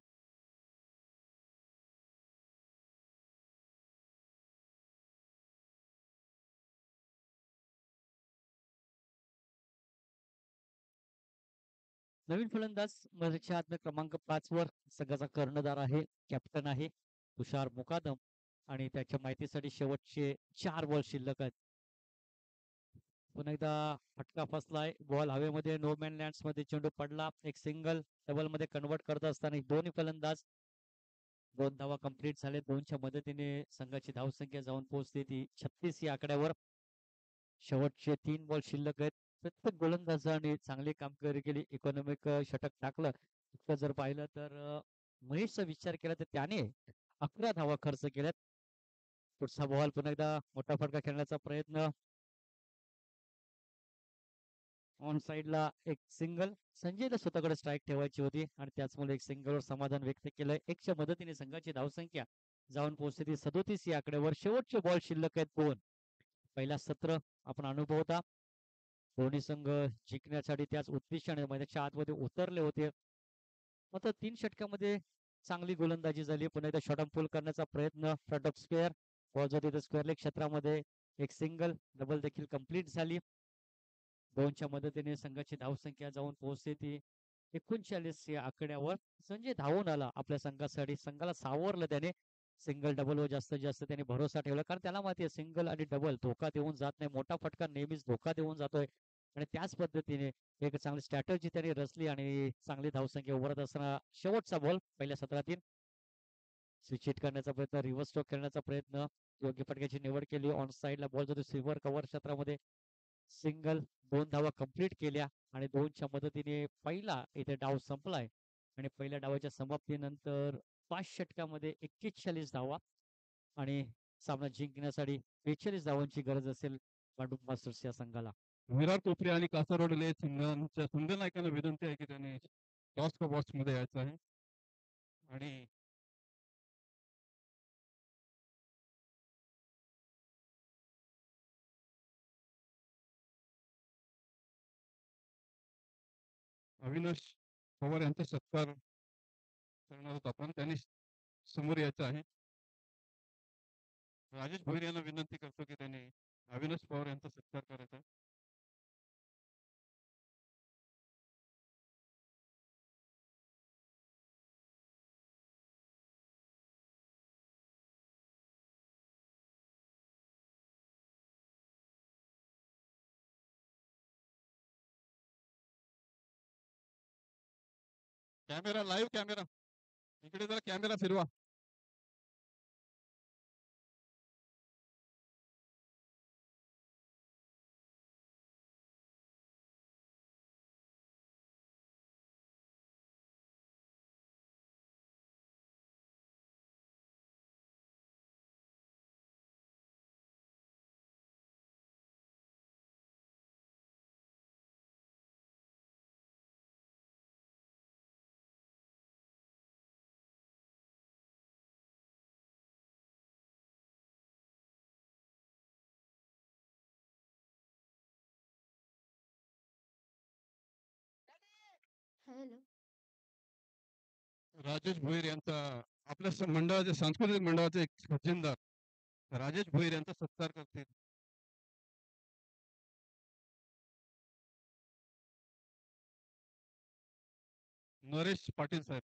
नवीन फलंदाज मध्ये आत्म क्रमांक 5 वर संघाचा कर्णधार आहे, कॅप्टन आहे तुषार मुकादम आणि त्याच्या माहितीसाठी शेवटचे 4 बॉल शिल्लक आहेत. पुन्हा एकदा फटका फसलाय, बॉल हवेमध्ये नो मॅन लँड्स मध्ये चेंडू पडला. एक सिंगल डबल मध्ये कन्वर्ट करत असताना दोन्ही फलंदाज 2 धावा कंप्लीट झाले. 2च्या मदतीने संघाची धावसंख्या जाऊन पोहोचते ती 36 या आकड्यावर. शेवटचे 3 बॉल शिल्लक आहेत. प्रत्येक गोलंदाजाने चांगली कामगिरी केली. इकॉनॉमिक षटक टाकलं. इतकं जर पाहिलं तर महेशचा विचार केला तर त्याने 11 धावा खर्च केल्यात. पुढचा बॉल पुन्हा एकदा मोठा फटका खेळण्याचा प्रयत्न. ऑन साइडला एक सिंगल. संजयला स्वतःकडे स्ट्राईक ठेवायची होती आणि त्याचमुळे एक सिंगलवर समाधान व्यक्त केलंय. 1च्या मदतीने संघाची धावसंख्या जाऊन पोहोचते ती 37 या आकड्यावर. शेवटचे बॉल शिल्लक आहेत 2. पहिला सत्र आपण अनुभवता. दोन्ही संघ जिंकण्यासाठी त्याच उद्देशाने मैदानाच्या आतमध्ये उतरले होते. मात्र 3 षटकामध्ये चांगली गोलंदाजी झाली. पुन्हा एकदा शॉर्ट पूल करण्याचा प्रयत्न. फ्रंट ऑफ स्क्वेअर बॉल जो तिथे स्क्वेअर लेग क्षेत्रामध्ये एक सिंगल डबल देखील कंप्लीट झाली. 2च्या मदतीने संघाची धावसंख्या जाऊन पोहोचते ती 39 या आकड्यावर. संजय धावून आला आपल्या संघासाठी. संघाला सावरलं त्याने. सिंगल डबल व जास्तीत जास्त त्याने भरोसा ठेवला कारण त्याला माहिती आहे सिंगल आणि डबल धोका देऊन जात नाही. मोठा फटका नेहमीच धोका देऊन जातोय आणि त्याच पद्धतीने एक चांगली स्ट्रॅटेजी त्याने रचली आणि चांगली धावसंख्या उभारत असताना शेवटचा बॉल पहिल्या सत्रातील स्विच हिट करण्याचा प्रयत्न, रिव्हर्स स्ट्रोक खेळण्याचा प्रयत्न, योग्य फटक्याची निवड केली. ऑन साइडला बॉल जातो सिल्वर कव्हर क्षेत्रामध्ये. सिंगल 2 धावा कंप्लीट केल्या आणि 2च्या मदतीने पहिला इथे डाव संपलाय आणि पहिल्या डावाच्या समाप्तीनंतर 5 षटकामध्ये 41 धावा आणि सामना जिंकण्यासाठी 42 धावांची गरज असेल पांडुप मास्टर्स या संघाला. विराट कोहली आणि कासरवडले संघांच्या संघनायकांना विनंती आहे की त्यांनी टॉस का बॉक्स मध्ये यायचं आहे आणि अविनाश पवार यांचा सत्कार करणार आहोत आपण. त्यांनी समोर यायचं आहे. राजेश भोईर यांना विनंती करतो की त्यांनी अविनाश पवार यांचा सत्कार करायचा आहे. कॅमेरा लाईव्ह कॅमेरा इकडे जरा कॅमेरा फिरवा. हॅलो. राजेश भोईर यांचा आपल्या मंडळाचे सांस्कृतिक मंडळाचे एक खजिनदार राजेश भोईर यांचा सत्कार करतील. नरेश पाटील साहेब.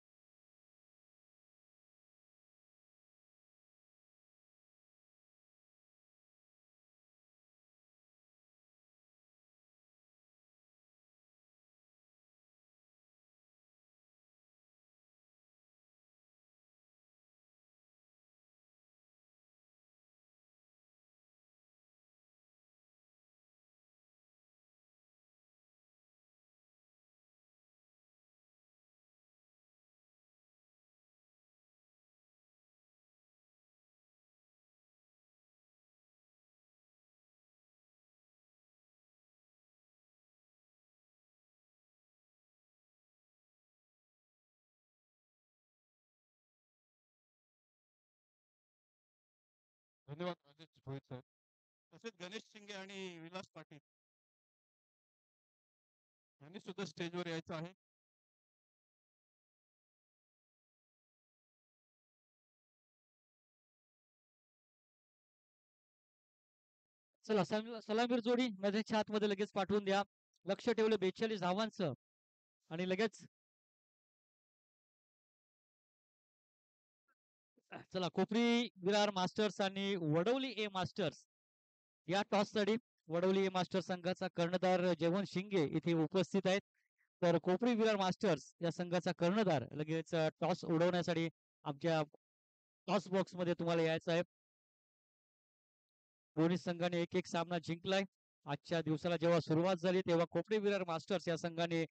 धन्यवाद राजेश भोईर सर. तसेच गणेश शिंगे आणि विलास पाटील यांनी सुद्धा स्टेजवर यायचं आहे. चला सलामीर जोडी मध्ये आतमध्ये लगेच पाठवून द्या. लक्ष ठेवलं 42 धावांचं आणि लगेच चला कोपरी विरार मास्टर्स आणि वडवली ए मास्टर्स या टॉससाठी वडवली ए मास्टर्स संघाचा कर्णधार जयवंत शिंगे इथे उपस्थित आहेत. तर कोपरी विरार मास्टर्स या संघाचा कर्णधार लगेच टॉस उडवण्यासाठी आमच्या टॉस बॉक्स मध्ये तुम्हाला यायचं आहे. दोन्ही संघाने एक एक सामना जिंकलाय. आजच्या दिवसाला जेव्हा सुरुवात झाली तेव्हा कोपरी विरार मास्टर्स या संघाने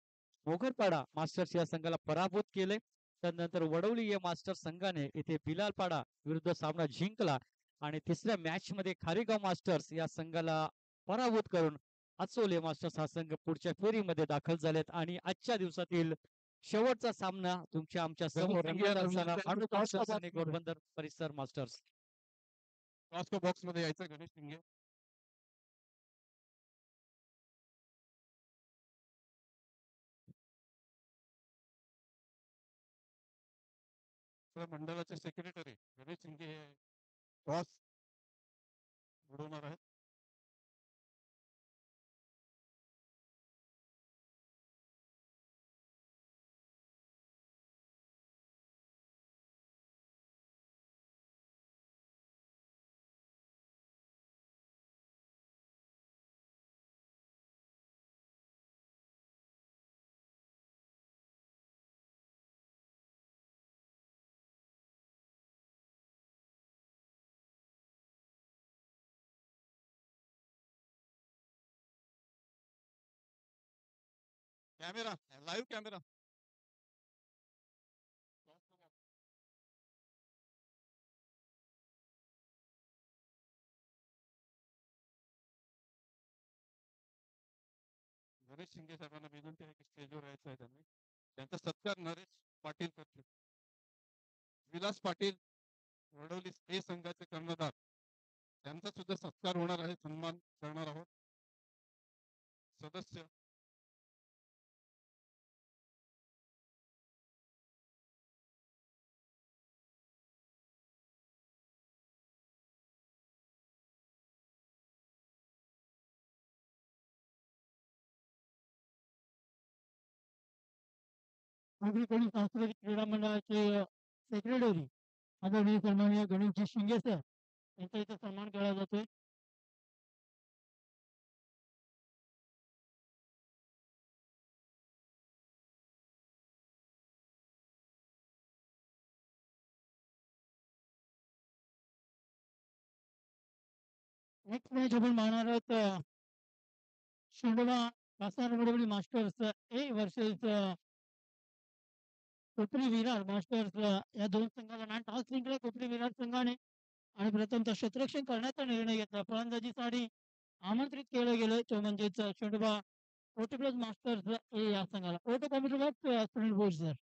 मोगरपाडा मास्टर्स या संघाला पराभूत केले. त्यानंतर वडवली या मास्टर्स संघाने इथे बिलालपाडा विरुद्ध सामना जिंकला आणि तिसऱ्या मॅच मध्ये खारेगाव मास्टर्स या संघाला पराभूत करून अचोले मास्टर्स हा संघ पुढच्या फेरीमध्ये दाखल झालेत आणि आजच्या दिवसातील शेवटचा सामना तुमच्या आमच्या समोर घोडबंदर परिसर मास्टर्स टॉस बॉक्स मध्ये यायचं गणेश शिंगे. मंडळाचे सेक्रेटरी गणेश शिंगे हे टॉस उडवणार आहेत. कॅमेरा लाईव्ह कॅमेरा गणेश शिंगे साहेबांना विनंती आहे की स्टेजवर यायचं आहे त्यांनी. त्यांचा सत्कार नरेश पाटील करतील. विलास पाटील वडवली हे संघाचे कर्णधार त्यांचा सुद्धा सत्कार होणार आहे. सन्मान करणार आहोत. सदस्य सांस्कृतिक क्रीडा मंडळाचे सेक्रेटरी आदरणीय सन्माननीय गणेशजी शिंगे सर यांचा इथे सन्मान केला जातोय. नेक्स्ट मॅच आपण पाहणार आहोत Shendoba Kasar Vadavali masters A versus Kopri Virar masters या दोन संघाला टॉस जिंकला कोपरी विरार संघाने आणि प्रथमतः क्षेत्ररक्षण करण्याचा निर्णय घेतला. फलंदाजीसाठी आमंत्रित केलं गेलं तो म्हणजेच शेंडोबा प्लस मास्टर्स ए या संघाला. ओटो कॉम्प्युटर सुनील भोज सर.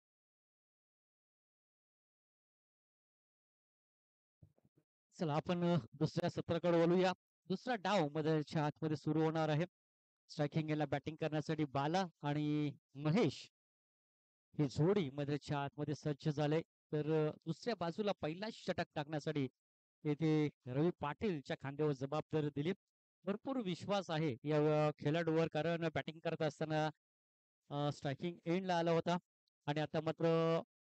चला आपण दुसऱ्या सत्राकडे वळूया. दुसरा डाव मध्ये आतमध्ये सुरू होणार आहे. स्ट्रायकिंग याला बॅटिंग करण्यासाठी बाला आणि महेश ही जोडी मध्येच्या आतमध्ये सज्ज झाले. तर दुसऱ्या बाजूला पहिला षटक टाकण्यासाठी येथे रवी पाटीलच्या खांद्यावर जबाबदारी दिली. भरपूर विश्वास आहे या खेळाडूवर कारण बॅटिंग करत असताना स्ट्रायकिंग एंडला आला होता आणि आता मात्र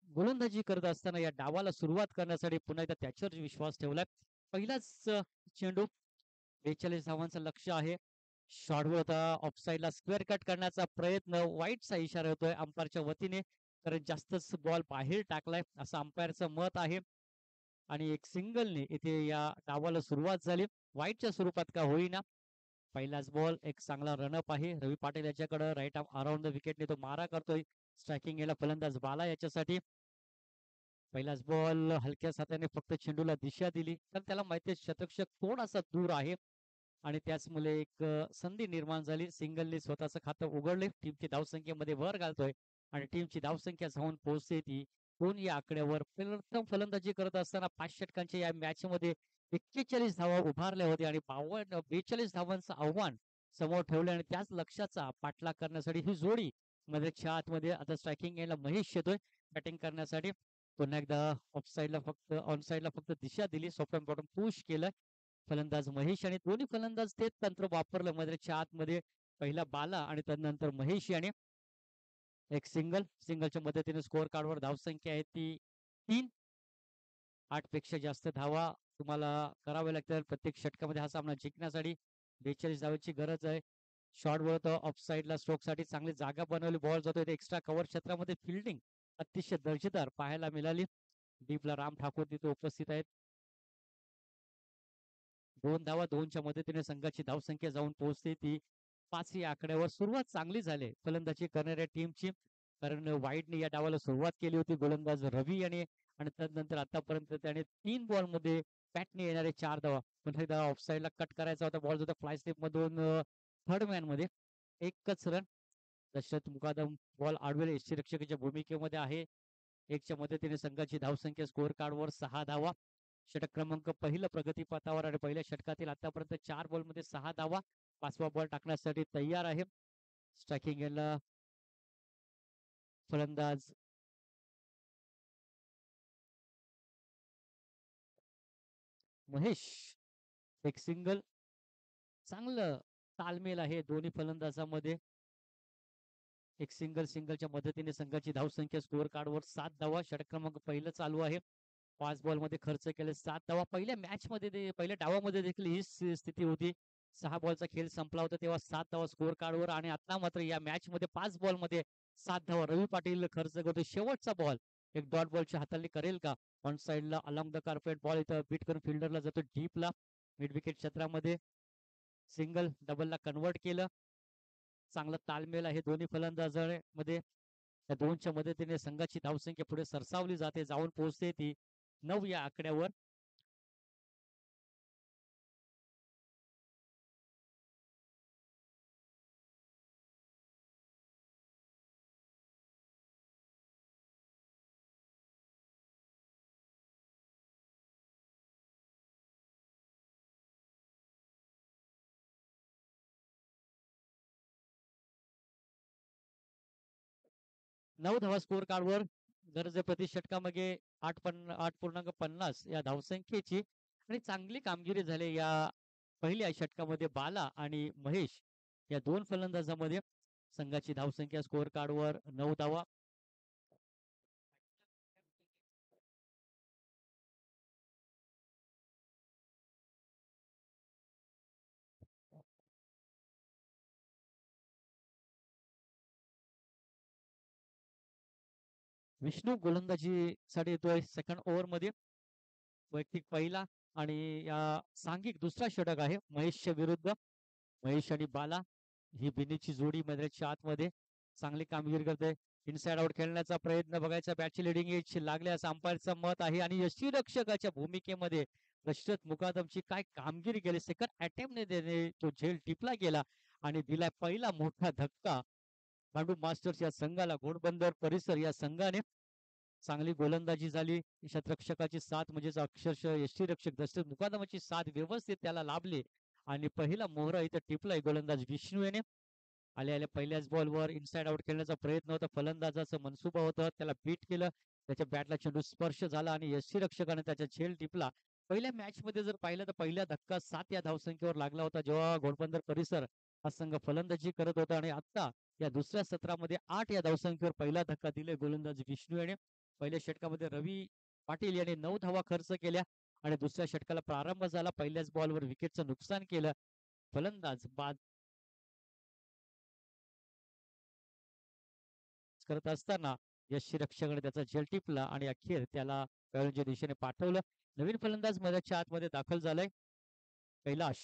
गोलंदाजी करत असताना या डावाला सुरुवात करण्यासाठी पुन्हा एकदा त्याच्यावर विश्वास ठेवलाय. पहिलाच चेंडू 42 धावांचं लक्ष आहे. शॉर्टवर होता ऑफसाईडला स्क्वेअर कट करण्याचा प्रयत्न वाईटचा इशारा होतोय अंपायरच्या वतीने कारण जास्तच बॉल बाहेर टाकलाय असं अंपायरचं मत आहे आणि एक सिंगलने इथे या डावाला सुरुवात झाली. वाईटच्या स्वरूपात का होईना पहिलाच बॉल एक चांगला रनअप आहे. रवी पाटील याच्याकडे राईट अराउंड द विकेटने तो मारा करतोय. स्ट्रायकिंग याला फलंदाज बाला याच्यासाठी पहिलाच बॉल हलक्या हाताने फक्त चेंडूला दिशा दिली तर त्याला माहिती आहे शतक्षक थोडासा दूर आहे आणि त्याचमुळे एक संधी निर्माण झाली. सिंगलने स्वतःचं खातं उघडले. टीमची धावसंख्येमध्ये भर घालतोय आणि टीमची धावसंख्या जाऊन पोहोचते ती 2 या आकड्यावर प्रथम फलंदाजी करत असताना 5 षटकांच्या या मॅचमध्ये 41 धावा उभारल्या होत्या आणि 42 धावांचं आव्हान समोर ठेवलं आणि त्याच लक्ष्याचा पाठलाग करण्यासाठी ही जोडी मध्यच्या आतमध्ये आता स्ट्रायकिंग यायला महेश येतोय बॅटिंग करण्यासाठी. पुन्हा एकदा ऑफ साईडला फक्त ऑन साईडला फक्त दिशा दिली, सॉफ्ट बॉटम पुश केलं फलंदाज महेश आणि दोन्ही फलंदाज तेच तंत्र वापरलं मध्यच्या आतमध्ये. पहिला बाला आणि त्यानंतर महेश याने एक सिंगलच्या मदतीने स्कोअर कार्डवर धावसंख्या आहे ती 3. 8 पेक्षा जास्त धावा तुम्हाला कराव्या लागतात प्रत्येक षटकामध्ये हा सामना जिंकण्यासाठी. 42 धावांची गरज आहे. शॉर्ट बॉल ऑफ साईडला स्ट्रोकसाठी चांगली जागा बनवली, बॉल जातोय एक्स्ट्रा कव्हर क्षेत्रामध्ये फिल्डिंग अतिशय दर्जेदार पाहायला मिळाली. डीपला राम ठाकूर तिथे उपस्थित आहेत. 2 धावा 2च्या मदतीने संघाची धावसंख्या जाऊन पोहोचते ती 5 या आकड्यावर. सुरुवात चांगली झाली फलंदाजी करणाऱ्या टीमची, कारण वाईडने या डावाला सुरुवात केली होती गोलंदाज रवी याने आणि त्यानंतर आतापर्यंत त्याने 3 बॉलमध्ये बॅटने येणारे 4 धावा. पुन्हा एकदा ऑफ साईडला कट करायचा होता, बॉल होता फ्लाय स्लिप मधून थर्ड मॅन मध्ये एकच रन. दशरथ मुकादम बॉल आडवेल यष्टीरक्षकाच्या भूमिकेमध्ये आहे. 1च्या मदतीने संघाची धावसंख्या स्कोअर कार्डवर 6 धावा. षटक क्रमांक पहिलं प्रगतीपथावर आणि पहिल्या षटकातील आतापर्यंत 4 बॉलमध्ये 6 धावा. 5वा बॉल टाकण्यासाठी तयार आहे. स्ट्रायकिंग याला फलंदाज महेश. एक सिंगल, चांगलं तालमेल आहे दोन्ही फलंदाजामध्ये. एक सिंगलच्या मदतीने संघाची धावसंख्या स्कोअर कार्डवर 7 धावा. षटक क्रमांक पहिलं चालू आहे. 5 बॉल मध्ये खर्च केले 7 धावा. पहिल्या मॅच मध्ये पहिल्या डावामध्ये देखील ही स्थिती होती. 6 बॉलचा खेळ संपला होता तेव्हा 7 धावा स्कोअर कार्डवर आणि आता मात्र या मॅच मध्ये 5 बॉल मध्ये 7 धावा. रवी पाटील खर्च करतो शेवटचा बॉल एक डॉट बॉलच्या हाताने करेल का. ऑन साईडला अलॉंग द कार्पेट बॉल इथं बीट करून फिल्डरला जातो डीपला. मिड विकेट क्षेत्रामध्ये सिंगल डबलला कन्वर्ट केलं. चांगला तालमेल आहे दोन्ही फलंदाजांमध्ये. त्या 2च्या मदतीने संघाची धावसंख्या पुढे सरसावली जाते, जाऊन पोहोचते ती 9 या आकड्यावर. नऊ धावा स्कोअर कार्डवर गरजेप्रती षटकामध्ये 8.50 या धावसंख्येची आणि चांगली कामगिरी झाली या पहिल्या षटकामध्ये. बाला आणि महेश या 2 फलंदाजामध्ये संघाची धावसंख्या स्कोअर कार्डवर 9 धावा. विष्णू गोलंदाजीसाठी येतोय सेकंड ओव्हर मध्ये. वैयक्तिक पहिला आणि या सांघिक दुसरा षटक आहे महेशच्या विरुद्ध. महेश आणि बाला ही बिनीची जोडी मैदानाच्या आतमध्ये चांगली कामगिरी करते. इनसाइड आउट खेळण्याचा प्रयत्न बघायचा, बॅटची लिडिंग एज लागले असं अंपायरचं मत आहे आणि यष्टीरक्षकाच्या भूमिकेमध्ये दशरथ मुकादमची काय कामगिरी केली. सेकंड अटेम्प्टने त्याने तो झेल टिपला गेला आणि दिलाय पहिला मोठा धक्का पांडू मास्टर्स या संघाला. घोडबंदर परिसर या संघाने चांगली गोलंदाजी झाली. शतरक्षकाची साथ म्हणजेच अक्षरशः यष्टीरक्षक दशरथ मुकादमाची साथ व्यवस्थित त्याला लाभली आणि पहिला मोहरा इथं टिपलाय गोलंदाज विष्णू याने. आल्या पहिल्याच बॉलवर इनसाइड आउट खेळण्याचा प्रयत्न होता, फलंदाजाचं मनसुबा होतं, त्याला बीट केलं, त्याच्या बॅटला चेंडू स्पर्श झाला आणि यष्टीरक्षकाने त्याच्या झेल टिपला. पहिल्या मॅच मध्ये जर पाहिलं तर पहिला धक्का 7 या धावसंख्येवर लागला होता जेव्हा घोडबंदर परिसर हा संघ फलंदाजी करत होता आणि आता या दुसऱ्या सत्रामध्ये 8 या धावसंख्येवर पहिला धक्का दिले गोलंदाज विष्णू याने. पहिल्या षटकामध्ये रवी पाटील याने 9 धावा खर्च केल्या आणि दुसऱ्या षटकाला प्रारंभ झाला. पहिल्याच बॉलवर विकेटचं नुकसान केलं. फलंदाज बाद करत असताना यष्टीरक्षकाने त्याचा झेल टिपला आणि अखेर त्याला खेळाडूंच्या दिशेने पाठवलं. नवीन फलंदाज मैदानाच्या आतमध्ये दाखल झालाय कैलाश.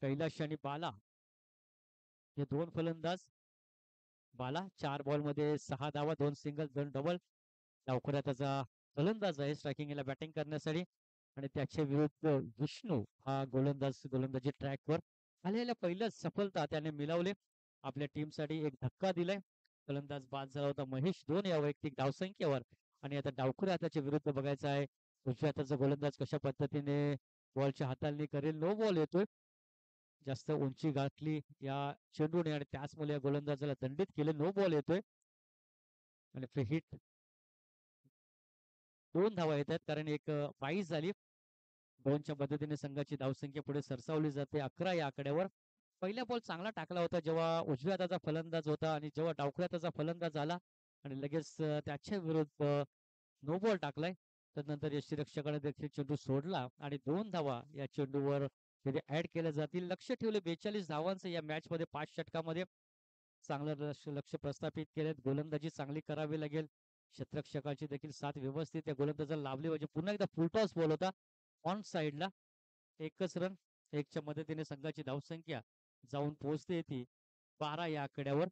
कैलाश आणि बाला हे 2 फलंदाज. बाला 4 बॉल मध्ये 6 धावा, 2 सिंगल 2 डबल. लवकरात त्याचा फलंदाज आहे स्ट्रायकिंगला बॅटिंग करण्यासाठी आणि त्याच्या विरुद्ध विष्णू हा गोलंदाजी ट्रॅकवर आलेल्या पहिल्याच सफलता त्याने मिळवले. आपल्या टीमसाठी एक धक्का दिलाय. फलंदाज बाद झाला होता महेश 2 या वैयक्तिक धावसंख्येवर. आणि आता डावखुऱ्या हाताच्या विरुद्ध बघायचं आहे. उजव्या हाताचा गोलंदाज कशा पद्धतीने बॉलच्या हाताळणी करेल. नो बॉल येतोय. जास्त उंची गाठली या चेंडूने आणि त्याचमुळे या गोलंदाजाला दंडित केले. नो बॉल येतोय आणि फ्री हिट. 2 धावा येतात कारण एक बाईस झाली. 2च्या मदतीने संघाची धावसंख्या पुढे सरसावली जाते 11 या आकड्यावर. पहिला बॉल चांगला टाकला होता जेव्हा उजव्या हाताचा फलंदाज होता आणि जेव्हा डावखुऱ्या हाताचा फलंदाज आला आणि लगेच त्याच्या विरुद्ध नो बॉल टाकलाय. त्यानंतर यष्टीरक्षकाने देखील चेंडू सोडला आणि 2 धावा या चेंडूवर तिथे ऍड केल्या जातील. लक्ष ठेवले 42 धावांचं या मॅच मध्ये 5 षटकामध्ये. चांगलं लक्ष प्रस्थापित केलेत. गोलंदाजी चांगली करावी लागेल. क्षेत्ररक्षकाची देखील साथ व्यवस्थित त्या गोलंदाजाला लाभली पाहिजे. पुन्हा एकदा फुलटॉस बॉल होता ऑन साइडला. एकच रन. 1च्या मदतीने संघाची धावसंख्या जाऊन पोहोचते ती 12 या आकड्यावर.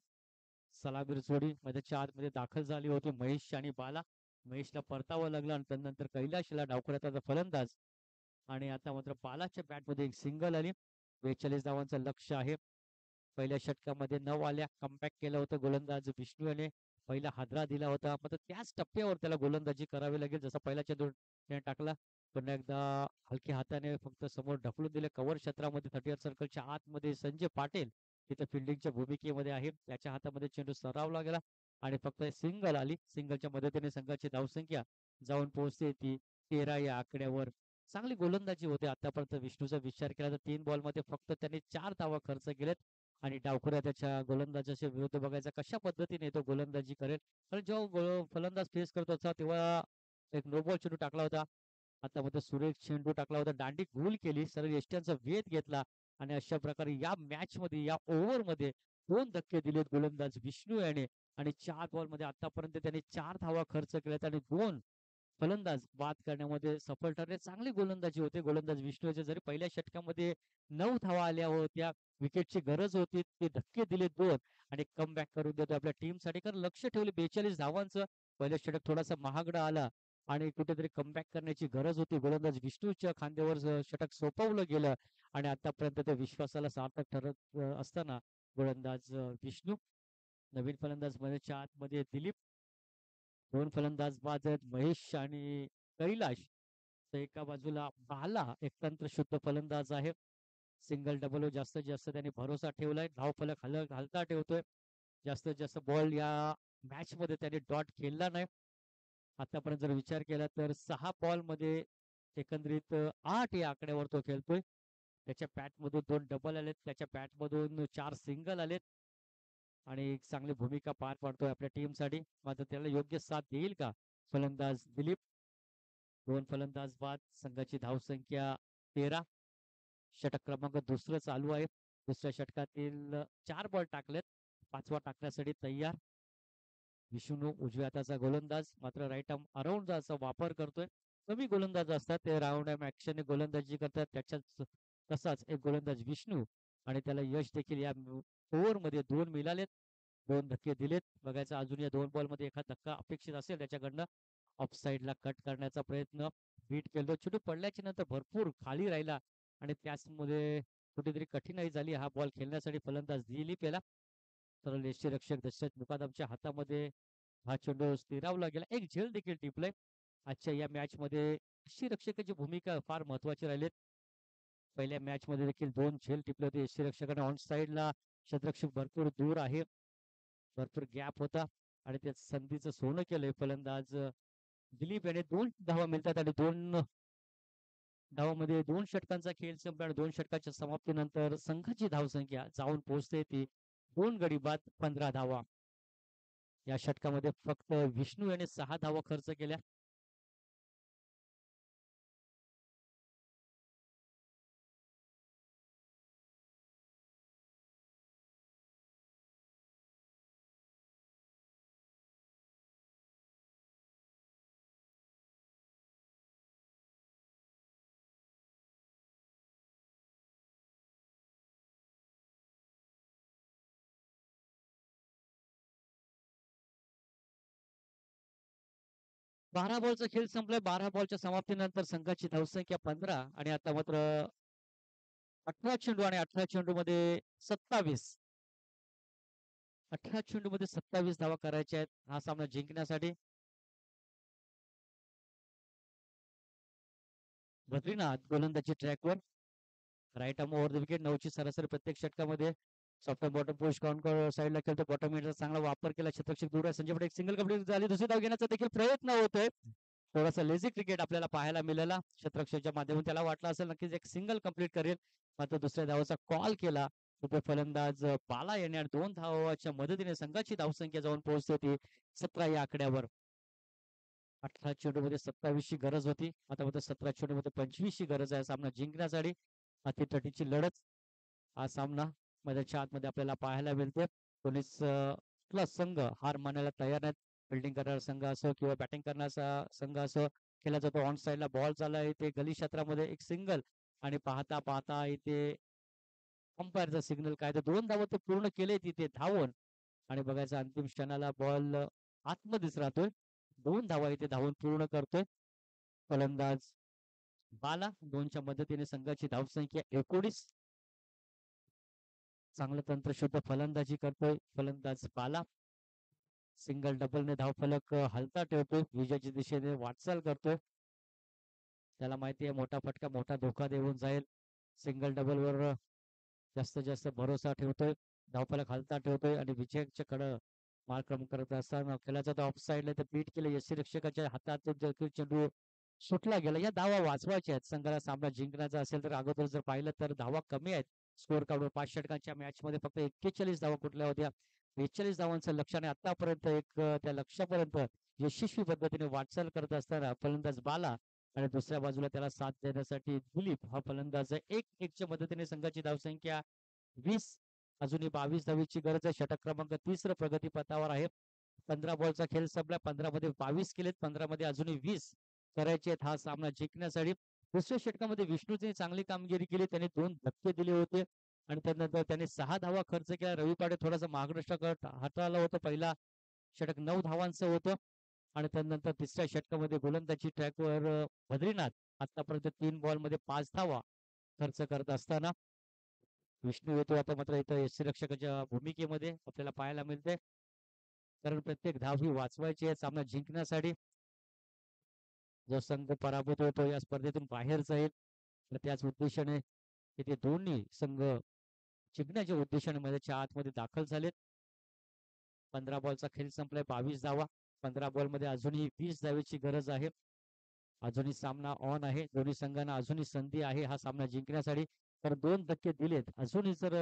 सलामीर जोडी मैदानाच्या आतमध्ये दाखल झाली होती महेश आणि बाला. महेशला परतावं लागलं आणि त्यानंतर कैलाशला डावखुऱ्याचा फलंदाज. आणि आता मात्र बालाच्या बॅटमध्ये एक सिंगल आली. 42 धावांचं लक्ष आहे. पहिल्या षटकामध्ये 9 आल्या. कमबॅक केलं होतं गोलंदाज विष्णू याने. पहिला हादरा दिला होता. मात्र त्याच टप्प्यावर त्याला गोलंदाजी करावी लागेल. जसा पहिला चेंडू त्याने टाकला. पुन्हा एकदा हलक्या हाताने फक्त समोर ढकलून दिले. कव्हर क्षेत्रामध्ये 30 सर्कलच्या आतमध्ये संजय पाटील तिथे फिल्डिंगच्या भूमिकेमध्ये आहे. त्याच्या हातामध्ये चेंडू सरावला गेला आणि फक्त सिंगल आली. सिंगलच्या मदतीने संघाची धावसंख्या जाऊन पोहोचते ती 13 या आकड्यावर. चांगली गोलंदाजी होते आतापर्यंत. विष्णूचा विचार केला तर 3 बॉलमध्ये फक्त त्यांनी 4 धावा खर्च केलेत. आणि डावखुऱ्या त्याच्या गोलंदाजाच्या विरुद्ध बघायचा कशा पद्धतीने तो गोलंदाजी करेल. कारण जेव्हा फलंदाज फेस करत होता तेव्हा एक नो बॉल चेंडू टाकला होता. आता मध्ये सुरेख चेंडू टाकला होता. दांडी गोल केली. सरळ यष्ट्यांचा वेध घेतला आणि अशा प्रकारे या मॅच मध्ये या ओव्हर मध्ये 2 धक्के दिलेत गोलंदाज विष्णू याने. आणि 4 बॉल मध्ये आतापर्यंत त्यांनी 4 धावा खर्च केल्यात आणि 2 फलंदाज बाद करण्यामध्ये सफल ठरले. चांगली गोलंदाजी होते गोलंदाज विष्णूचे. जरी पहिल्या षटकामध्ये 9 धावा आल्या होत्या. विकेटची गरज होती. ते धक्के दिले 2 आणि कमबॅक करून देतो आपल्या टीमसाठी. कारण लक्ष ठेवले 42 धावांचं. पहिलं षटक थोडासा महागडा आला आणि कुठेतरी कमबॅक करण्याची गरज होती. गोलंदाज विष्णूच्या खांद्यावर षटक सोपवलं गेलं आणि आतापर्यंत त्या विश्वासाला सार्थक ठरत असताना गोलंदाज विष्णू. नवीन फलंदाज मध्येच्या आतमध्ये दिलीप. 2 फलंदाज बाद आहेत महेश आणि कैलाश. तर एका बाजूला बाला एक तंत्रशुद्ध फलंदाज आहे. सिंगल डबल जास्तीत जास्त त्यांनी भरोसा ठेवलाय. धावफलक हलता ठेवतोय. जास्तीत जास्त बॉल या मॅच मध्ये त्याने डॉट खेळला नाही. आतापर्यंत जर विचार केला तर 6 बॉल मध्ये एकंदरीत 8 या आकड्यावर तो खेळतोय. त्याच्या पॅट मधून 2 डबल आलेत. त्याच्या पॅट मधून 4 सिंगल आलेत आणि एक चांगली भूमिका पार पाडतोय आपल्या टीमसाठी. मात्र त्याला योग्य साथ देईल का फलंदाज दिलीप. 2 फलंदाज बाद. संघाची धावसंख्या 13. षटक क्रमांक दुसरं चालू आहे. दुसऱ्या षटकातील 4 बॉल टाकलेत. 5वा टाकण्यासाठी तयार. विष्णू उजव्या हाताचा गोलंदाज मात्र राईट आर्म अराउंडचा वापर करतोय. कमी गोलंदाज असतात ते राऊंड आर्म ऍक्शनने गोलंदाजी करतात. त्याच्याच तसाच एक गोलंदाज विष्णू आणि त्याला यश देखील या ओव्हर मध्ये 2 मिळालेत. 2 धक्के दिलेत. बघायचं अजून या 2 बॉल मध्ये एखादा धक्का अपेक्षित असेल त्याच्याकडनं. ऑफ साइडला कट करण्याचा प्रयत्न. बीट केलं. चेंडू पडल्याच्या नंतर भरपूर खाली राहिला आणि त्याचमध्ये कुठेतरी कठीणाई झाली हा बॉल खेळण्यासाठी फलंदाज दिलीप याला. तर यष्टीरक्षक दशरथ मुकादमच्या हातामध्ये हा चेंडू स्थिरावला गेला. एक झेल देखील टिपलाय. आजच्या या मॅच मध्ये यष्टीरक्षकाची भूमिका फार महत्वाची राहिली. पहिल्या मॅच मध्ये देखील 2 झेल टिपले होते यष्टीरक्षकाने. ऑन साइडला क्षेत्ररक्षक भरपूर दूर आहे. भरपूर गॅप होता आणि त्या संधीचं सोनं केलंय फलंदाज दिलीप याने. 2 धावा मिळतात आणि 2 धावामध्ये 2 षटकांचा खेळ संपला आणि 2 षटकाच्या समाप्तीनंतर संघाची धावसंख्या जाऊन पोहोचते ती 2 गडी बाद 15 धावा. या षटकामध्ये फक्त विष्णू याने 6 धावा खर्च केल्या. बारा बॉलचा खेळ संपलाय. 12 बॉलच्या समाप्तीनंतर संघाची धावसंख्या 15 आणि आता मात्र 18 चेंडू आणि 18 चेंडू मध्ये 27 18 चेंडूमध्ये 27 धावा करायच्या आहेत हा सामना जिंकण्यासाठी. बद्रीनाथ गोलंदाजी ट्रॅकवर. Right arm over the wicket. 9ची सरासरी प्रत्येक षटकामध्ये. सॉफ्ट बॉटम पुश काउंटर साईडला खेळतो. बॉटम मिडचा चांगला वापर केला. क्षेत्ररक्षक दूर आहे. संजय पटेल एक सिंगल कंप्लीट झाली. दुसरी धाव घेण्याचा देखील प्रयत्न होतोय. थोडासा लेझी क्रिकेट आपल्याला पाहायला मिळाला क्षेत्ररक्षकच्या माध्यमातून. त्याला वाटलं असेल नक्कीच एक सिंगल कंप्लीट करेल, मात्र दुसऱ्या धावाचा कॉल केला. तिथे फलंदाज बाला याने 2 धावाच्या मदतीने संघाची धावसंख्या जाऊन पोहोचते ती 17 या आकड्यावर. 18 चेंडूमध्ये 27ची गरज होती. आता मात्र 17 चेंडूमध्ये 25ची गरज आहे सामना जिंकण्यासाठी. अतितटीची लढत हा सामना मैदानाच्या आतमध्ये आपल्याला पाहायला मिळते. कोणीच संघ हार मानायला तयार नाहीत. फिल्डिंग करणारा संघ असो किंवा बॅटिंग करण्याचा संघ असो, केला जातो. ऑन साईडला बॉल चालला इथे गली क्षेत्रामध्ये एक सिंगल आणि पाहता पाहता इथे अंपायरचा सिग्नल काय तर 2 धावा ते पूर्ण केले तिथे धावून आणि बघायचं अंतिम क्षणाला बॉल आतमध्येच राहतोय. 2 धावा इथे धावून पूर्ण करतोय फलंदाज बाला. 2च्या मदतीने संघाची धावसंख्या 19. चांगलं तंत्रशुद्ध फलंदाजी करतोय फलंदाज बाला. सिंगल डबलने धावफलक हलता ठेवतोय. विजयाच्या दिशेने वाटचाल करतोय. त्याला माहिती आहे मोठा फटका मोठा धोका देऊन जाईल. सिंगल डबल वर जास्तीत जास्त भरोसा ठेवतोय. धावफलक हलता ठेवतोय आणि विजयाच्या कडे मार्क्रम करत असताना खेळाचा ऑफ साईडला ते बीट केलं. यष्टीरक्षकाच्या हातातून चेंडू सुटला गेला. या धावा वाचवायच्या आहेत. संघाला सामना जिंकण्याचा असेल तर अगोदर जर पाहिलं तर धावा कमी आहेत. स्कोर कार्डवर 5 षटकांच्या मॅच मध्ये फक्त 41 धावा कुठल्या होत्या. 42 धावांचं लक्ष्याने आतापर्यंत त्या लक्ष्यापर्यंत यशस्वी पद्धतीने वाटचाल करत असताना फलंदाज बाला आणि दुसऱ्या बाजूला त्याला साथ देण्यासाठी दिलीप हा फलंदाज 1-1च्या मदतीने संघाची धावसंख्या 20. अजूनही 22 धावीची गरज आहे. षटक क्रमांक 30 प्रगतीपथावर आहे. 15 बॉलचा खेळ संपला. 15 मध्ये 22 केलेत. 15 मध्ये अजूनही 20 करायचे आहेत हा सामना जिंकण्यासाठी. दुसऱ्या षटकामध्ये विष्णूने चांगली कामगिरी केली. त्याने 2 धक्के दिले होते आणि त्यानंतर त्याने 6 धावा खर्च केला. रवी पाटे थोडासा मार्गदर्शक हाताळला होता. पहिला षटक 9 धावांचं होतं आणि त्यानंतर तिसऱ्या षटकामध्ये गोलंदाजी ट्रॅकवर बद्रीनाथ आतापर्यंत 3 बॉलमध्ये 5 धावा खर्च करत असताना विष्णू येतो आता मात्र इथं यष्टीरक्षकाच्या भूमिकेमध्ये आपल्याला पाहायला मिळते. कारण प्रत्येक धाव ही वाचवायची आहे सामना जिंकण्यासाठी. जो संघ पराभूत होतो या स्पर्धेतून बाहेर जाईल. त्याच उद्देशाने इथे दोन्ही संघ जिंकण्याच्या उद्देशाने मैदानाच्या आतमध्ये दाखल झालेत. 15 बॉलचा खेळ संपलाय. 22 धावा. 15 बॉलमध्ये अजूनही 20 धावेची गरज आहे. अजूनही सामना ऑन आहे. दोन्ही संघांना अजूनही संधी आहे हा सामना जिंकण्यासाठी. तर 2 धक्के दिलेत. अजूनही जर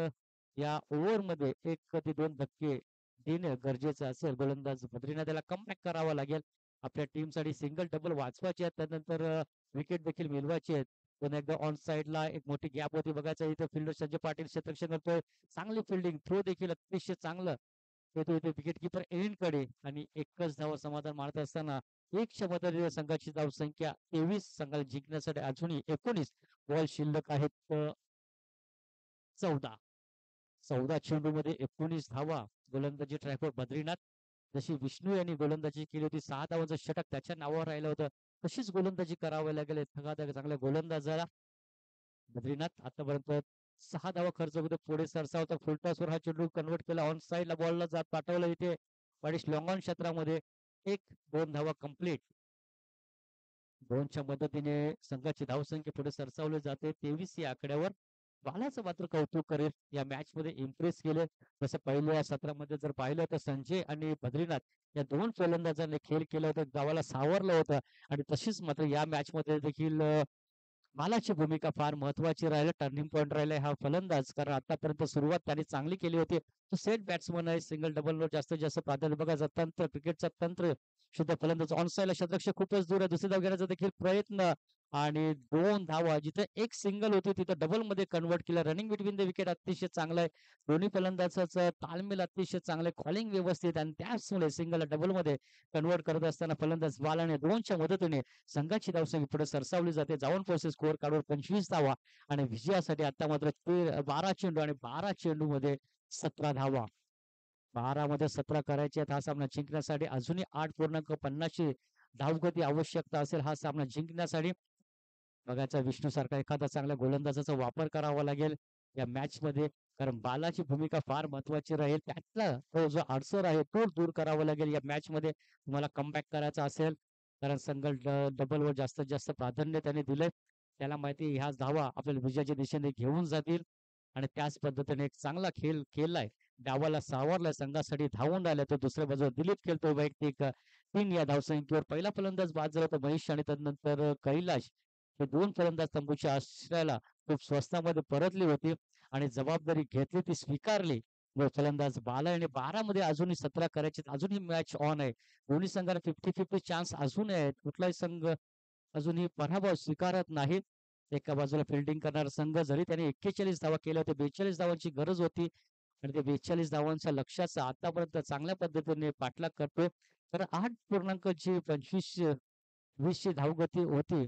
या ओव्हरमध्ये 1 ते 2 धक्के देणं गरजेचं असेल गोलंदाज बद्रीनाथ त्याला कमबॅक करावा लागेल. आपल्या टीमसाठी सिंगल डबल वाचवायचे आहेत. त्यानंतर विकेट देखील मिळवायची आहेत. पुन्हा एकदा ऑन साईडला एक मोठी गॅप होती बघायचं. इथे फिल्डर संजय पाटील क्षेत्ररक्षण करतोय. चांगली फिल्डिंग थ्रो देखील अतिशय चांगलं येतो इथे विकेट किपर कडे आणि एकच धाव समाधान मारत असताना 1च्या मदतीने संघाची धावसंख्या 23. संघाला जिंकण्यासाठी अजूनही 19 बॉल शिल्लक आहेत. 14 चेंडूमध्ये 19 धावा. गोलंदाजी ट्रॅकवर बद्रीनाथ. जशी विष्णू यांनी गोलंदाजी केली होती 6 धावांचं षटक त्याच्या नावावर राहिलं होतं तशीच गोलंदाजी करावी लागेल चांगल्या गोलंदाजाला. बद्रीनाथ आतापर्यंत 6 धावा खर्च होते. पुढे सरसावता फुलटॉसवर हा चेंडू कन्वर्ट केला. ऑन साईडला बॉलला जात पाठवलं इथे वाडिश लॉंग ऑन क्षेत्रामध्ये 1-2 धावा कंप्लीट. 2च्या मदतीने संघाची धावसंख्या पुढे सरसावली जाते 23 या आकड्यावर. बालाचं मात्र कौतुक करेल. या मॅच मध्ये इम्प्रेस केले. जसं पहिल्या सत्रामध्ये जर पाहिलं तर संजय आणि बद्रीनाथ या 2 फलंदाजांनी खेळ केला होता. गावाला सावरलं होतं आणि तशीच मात्र या मॅच मध्ये देखील बालाची भूमिका फार महत्वाची राहिली. टर्निंग पॉईंट राहिलाय हा फलंदाज. कारण आतापर्यंत सुरुवात त्यांनी चांगली केली होती. तो सेट बॅट्समन आहे. सिंगल डबल वर जास्तीत जास्त प्राधान्य बघायचं तंत्र क्रिकेटचा तंत्र शुद्ध फलंदाज. ऑन साईडला क्षेत्ररक्षक खूपच दूर आहे. दुसरी धाव घेण्याचा देखील प्रयत्न आणि 2 धावा. जिथे एक सिंगल होती तिथं डबल मध्ये कन्वर्ट केलं. रनिंग बिटवीन द विकेट अतिशय चांगलं आहे. दोन्ही फलंदाजाचं ताळमेल अतिशय चांगलं. कॉलिंग व्यवस्थित आणि त्याचमुळे सिंगल डबल मध्ये कन्वर्ट करत असताना फलंदाज बालाने 2च्या मदतीने संघाची धावसंख्या पुढे सरसावली जाते. जाऊन पोहोचते स्कोअर कार्डवर 25 धावा आणि विजयासाठी आता मात्र 12 चेंडू आणि 12 चेंडू मध्ये 17 धावा. 12 मध्ये 17 करायचे आहेत हा सामना जिंकण्यासाठी. अजूनही 8.50 धावगती आवश्यकता असेल हा सामना जिंकण्यासाठी. बघायचा विष्णू सारखा एखादा चांगल्या गोलंदाजाचा वापर करावा लागेल या मॅच मध्ये. कारण बालाची भूमिका फार महत्वाची राहील. त्यातला तो जो अडसर आहे तो दूर करावा लागेल या मॅच मध्ये तुम्हाला कमबॅक करायचा असेल. कारण संघ डबलवर जास्तीत जास्त प्राधान्य त्याने दिलंय. त्याला माहिती आहे ह्या धावा आपल्याला विजयाच्या दिशेने घेऊन जातील आणि त्याच पद्धतीने एक चांगला खेळ केलाय. डावाला सावरलाय, संघासाठी धावून राहिलाय. तो दुसऱ्या बाजूला दिलीप खेळतोय वैयक्तिक 3 या धावसंख्येवर. पहिला फलंदाज बाद झाला होता महेश आणि त्यानंतर कैलाश हे 2 फलंदाज तंबूच्या आश्रयाला खूप स्वस्तामध्ये परतली होती आणि जबाबदारी घेतली ती स्वीकारली. व फलंदाज बाला आणि 12 मध्ये अजूनही 17 करायचे, अजूनही मॅच ऑन आहे. दोन्ही संघाला 50-50 चान्स अजूनही आहेत. कुठलाही संघ अजूनही पराभव स्वीकारत नाही. एका बाजूला फिल्डिंग करणारा संघ जरी त्याने 41 धावा केल्या होत्या, 42 धावांची गरज होती आणि ते 42 धावांच्या लक्ष्याचा आतापर्यंत चांगल्या पद्धतीने पाठलाग करतोय. तर 8.25 20ची धावगती होती.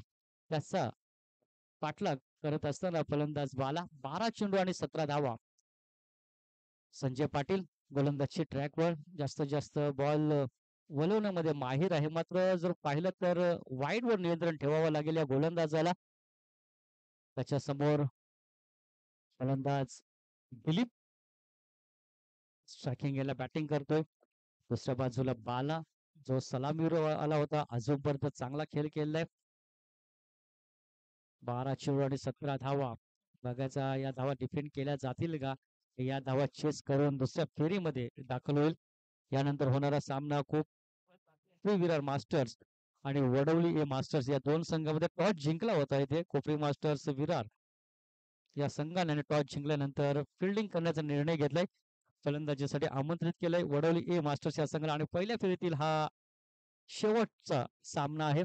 त्याचा पाठलाग करत असताना फलंदाज बाला 12 चेंडू आणि 17 धावा. संजय पाटील गोलंदाजची ट्रॅकवर जास्तीत जास्त बॉल वळवण्यामध्ये माहीर आहे. मात्र जर पाहिलं तर वाईड वर नियंत्रण ठेवावं लागेल या गोलंदाजाला. त्याच्या समोर फलंदाज दिलीप स्ट्रायकिंग याला बॅटिंग करतोय. दुसऱ्या बाजूला बाला जो सलामीवर आला होता, अजूनपर्यंत चांगला खेळ केलाय. 12 चेंडू आणि 17 धावा. बघायचा या धावा डिफेंड केल्या जातील का? या धावा चेस करून दुसऱ्या फेरीमध्ये दाखल होईल. यानंतर होणारा सामना खूप विरार मास्टर्स आणि वडवली ए मास्टर्स या 2 संघामध्ये टॉस जिंकला होता. इथे कोपरी मास्टर्स विरार या संघाने टॉस जिंकल्यानंतर फिल्डिंग करण्याचा निर्णय घेतलाय. फलंदाजीसाठी आमंत्रित केलंय वडवली ए मास्टर्स या संघाला आणि पहिल्या फेरीतील हा शेवटचा सामना आहे.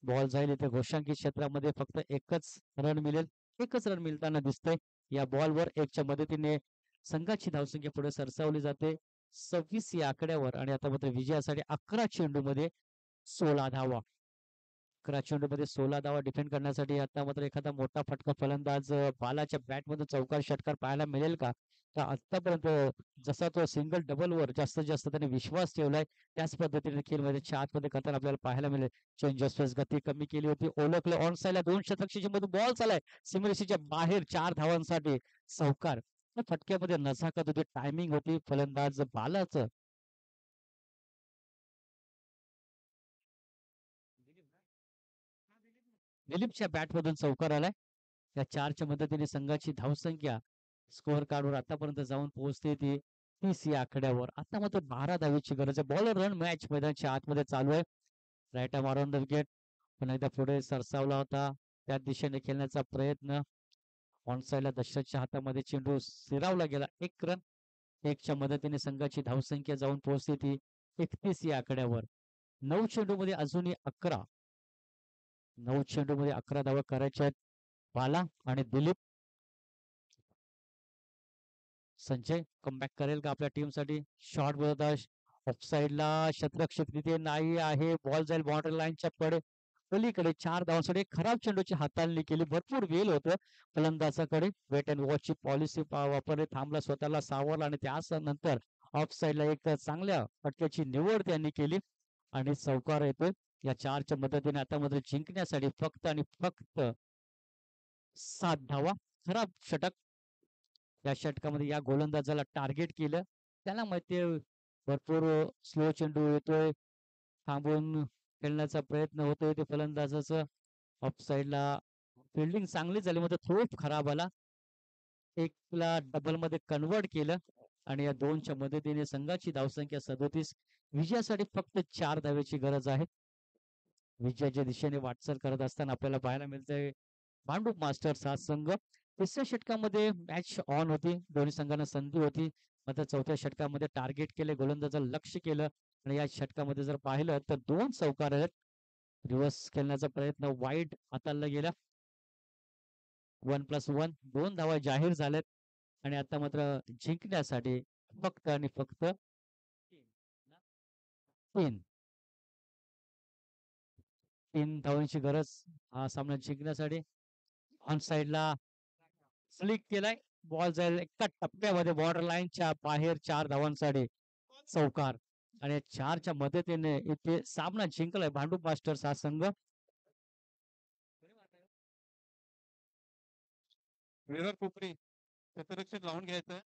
बॉल जाईल इथे घोषांकित क्षेत्रामध्ये फक्त एकच रन मिळेल. एकच रन मिळताना दिसतंय. या बॉलवर 1च्या मदतीने संघाची धावसंख्या पुढे सरसावली जाते 26 या आकड्यावर आणि आता मात्र विजयासाठी 11 चेंडूमध्ये 16 धावा. 11 चेंडूमध्ये 16 धावा डिफेंड करण्यासाठी आता मात्र एखादा मोठा फटका फलंदाज बालाच्या बॅटमध्ये चौकार षटकार पाहायला मिळेल का? तर आतापर्यंत जसा तो सिंगल डबलवर जास्तीत जास्त त्याने विश्वास ठेवलाय त्याच पद्धतीने खेळमध्ये आतमध्ये करताना आपल्याला पाहायला मिळेल. चेंजर्स गती कमी केली होती, ओळखलं ऑन साईडला 2 शतकशी मधून बॉल चालाय सीमरेषेच्या बाहेर 4 धावांसाठी चौकार. फटक्यामध्ये नजाकत होती, टायमिंग होती फलंदाज बालाचं. दिलीपच्या बॅटमधून चौकार आलाय. या 4च्या मदतीने संघाची धावसंख्या स्कोअर कार्डवर आतापर्यंत जाऊन पोहोचते ती 30 या आकड्यावर. आता मात्र 12 धावेची गरज आहे. बॉलर रन मॅच मैदानच्या आतमध्ये चालू आहे. Right arm around the wicket पुन्हा एकदा पुढे सरसावला होता. त्या दिशेने खेळण्याचा प्रयत्न ऑन साईडला दशरथच्या हातामध्ये चेंडू सिरावला गेला. 1 रन. 1च्या मदतीने संघाची धावसंख्या जाऊन पोहोचते ती 31 या आकड्यावर. 9 चेंडूमध्ये अजूनही 11. 9 चेंडूमध्ये 11 धावा करायच्या आहेत. बाला आणि दिलीप. संजय कमबॅक करेल का आपल्या टीमसाठी? शॉर्ट बोलत ऑफसाईडला शतरक्षक तिथे नाही आहे. बॉल जाईल बाउंड्री लाईनच्या पलीकडे 4 धावांसाठी खराब चेंडूची हाताळणी केली. भरपूर वेळ होतं फलंदाजाकडे. वेट अँड वॉचची पॉलिसी वापरली. थांबला, स्वतःला सावरला आणि त्यानंतर ऑफ साईडला एक चांगल्या फटक्याची निवड त्यांनी केली आणि चौकार येतोय. या 4च्या मदतीने आता मात्र जिंकण्यासाठी फक्त आणि फक्त 7 धावा. खराब षटक. या षटकामध्ये या गोलंदाजाला टार्गेट केलं. त्याला माहिती भरपूर स्लो चेंडू येतोय. थांबून खेळण्याचा प्रयत्न होतोय ते फलंदाजाचं. ऑफ साईडला फिल्डिंग चांगली झाली मात्र खूप खराब आला. 1ला डबल मध्ये कन्वर्ट केलं आणि या 2च्या मदतीने संघाची धावसंख्या 37. विजयासाठी फक्त 4 धावेची गरज आहे. विजयाच्या दिशेने वाटचाल करत असताना आपल्याला पाहायला मिळतंय भांडूप मास्टर्स हा संघ. 3ऱ्या षटकामध्ये मॅच ऑन होती. दोन्ही संघांना संधी होती. मात्र 4थ्या षटकामध्ये टार्गेट केले, गोलंदाजाला लक्ष केलं आणि या षटकामध्ये जर पाहिलं तर 2 चौकार आहेत. रिव्हर्स खेळण्याचा प्रयत्न वाईड हाताळला गेला. 1+1 2 धावा जाहीर झाल्यात आणि आता मात्र जिंकण्यासाठी फक्त आणि फक्त 3 धावांची गरज हा सामना जिंकण्यासाठी. ऑन साईडला स्लिक केलाय. बॉल जाईल एका टप्प्यामध्ये बॉर्डर लाईनच्या बाहेर 4 धावांसाठी चौकार आणि 4च्या मदतीने इथे सामना जिंकलाय भांडूप मास्टर्स हा संघ. विरार कोपरी क्षेत्ररक्षक लावून घ्यायचं.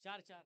चार चार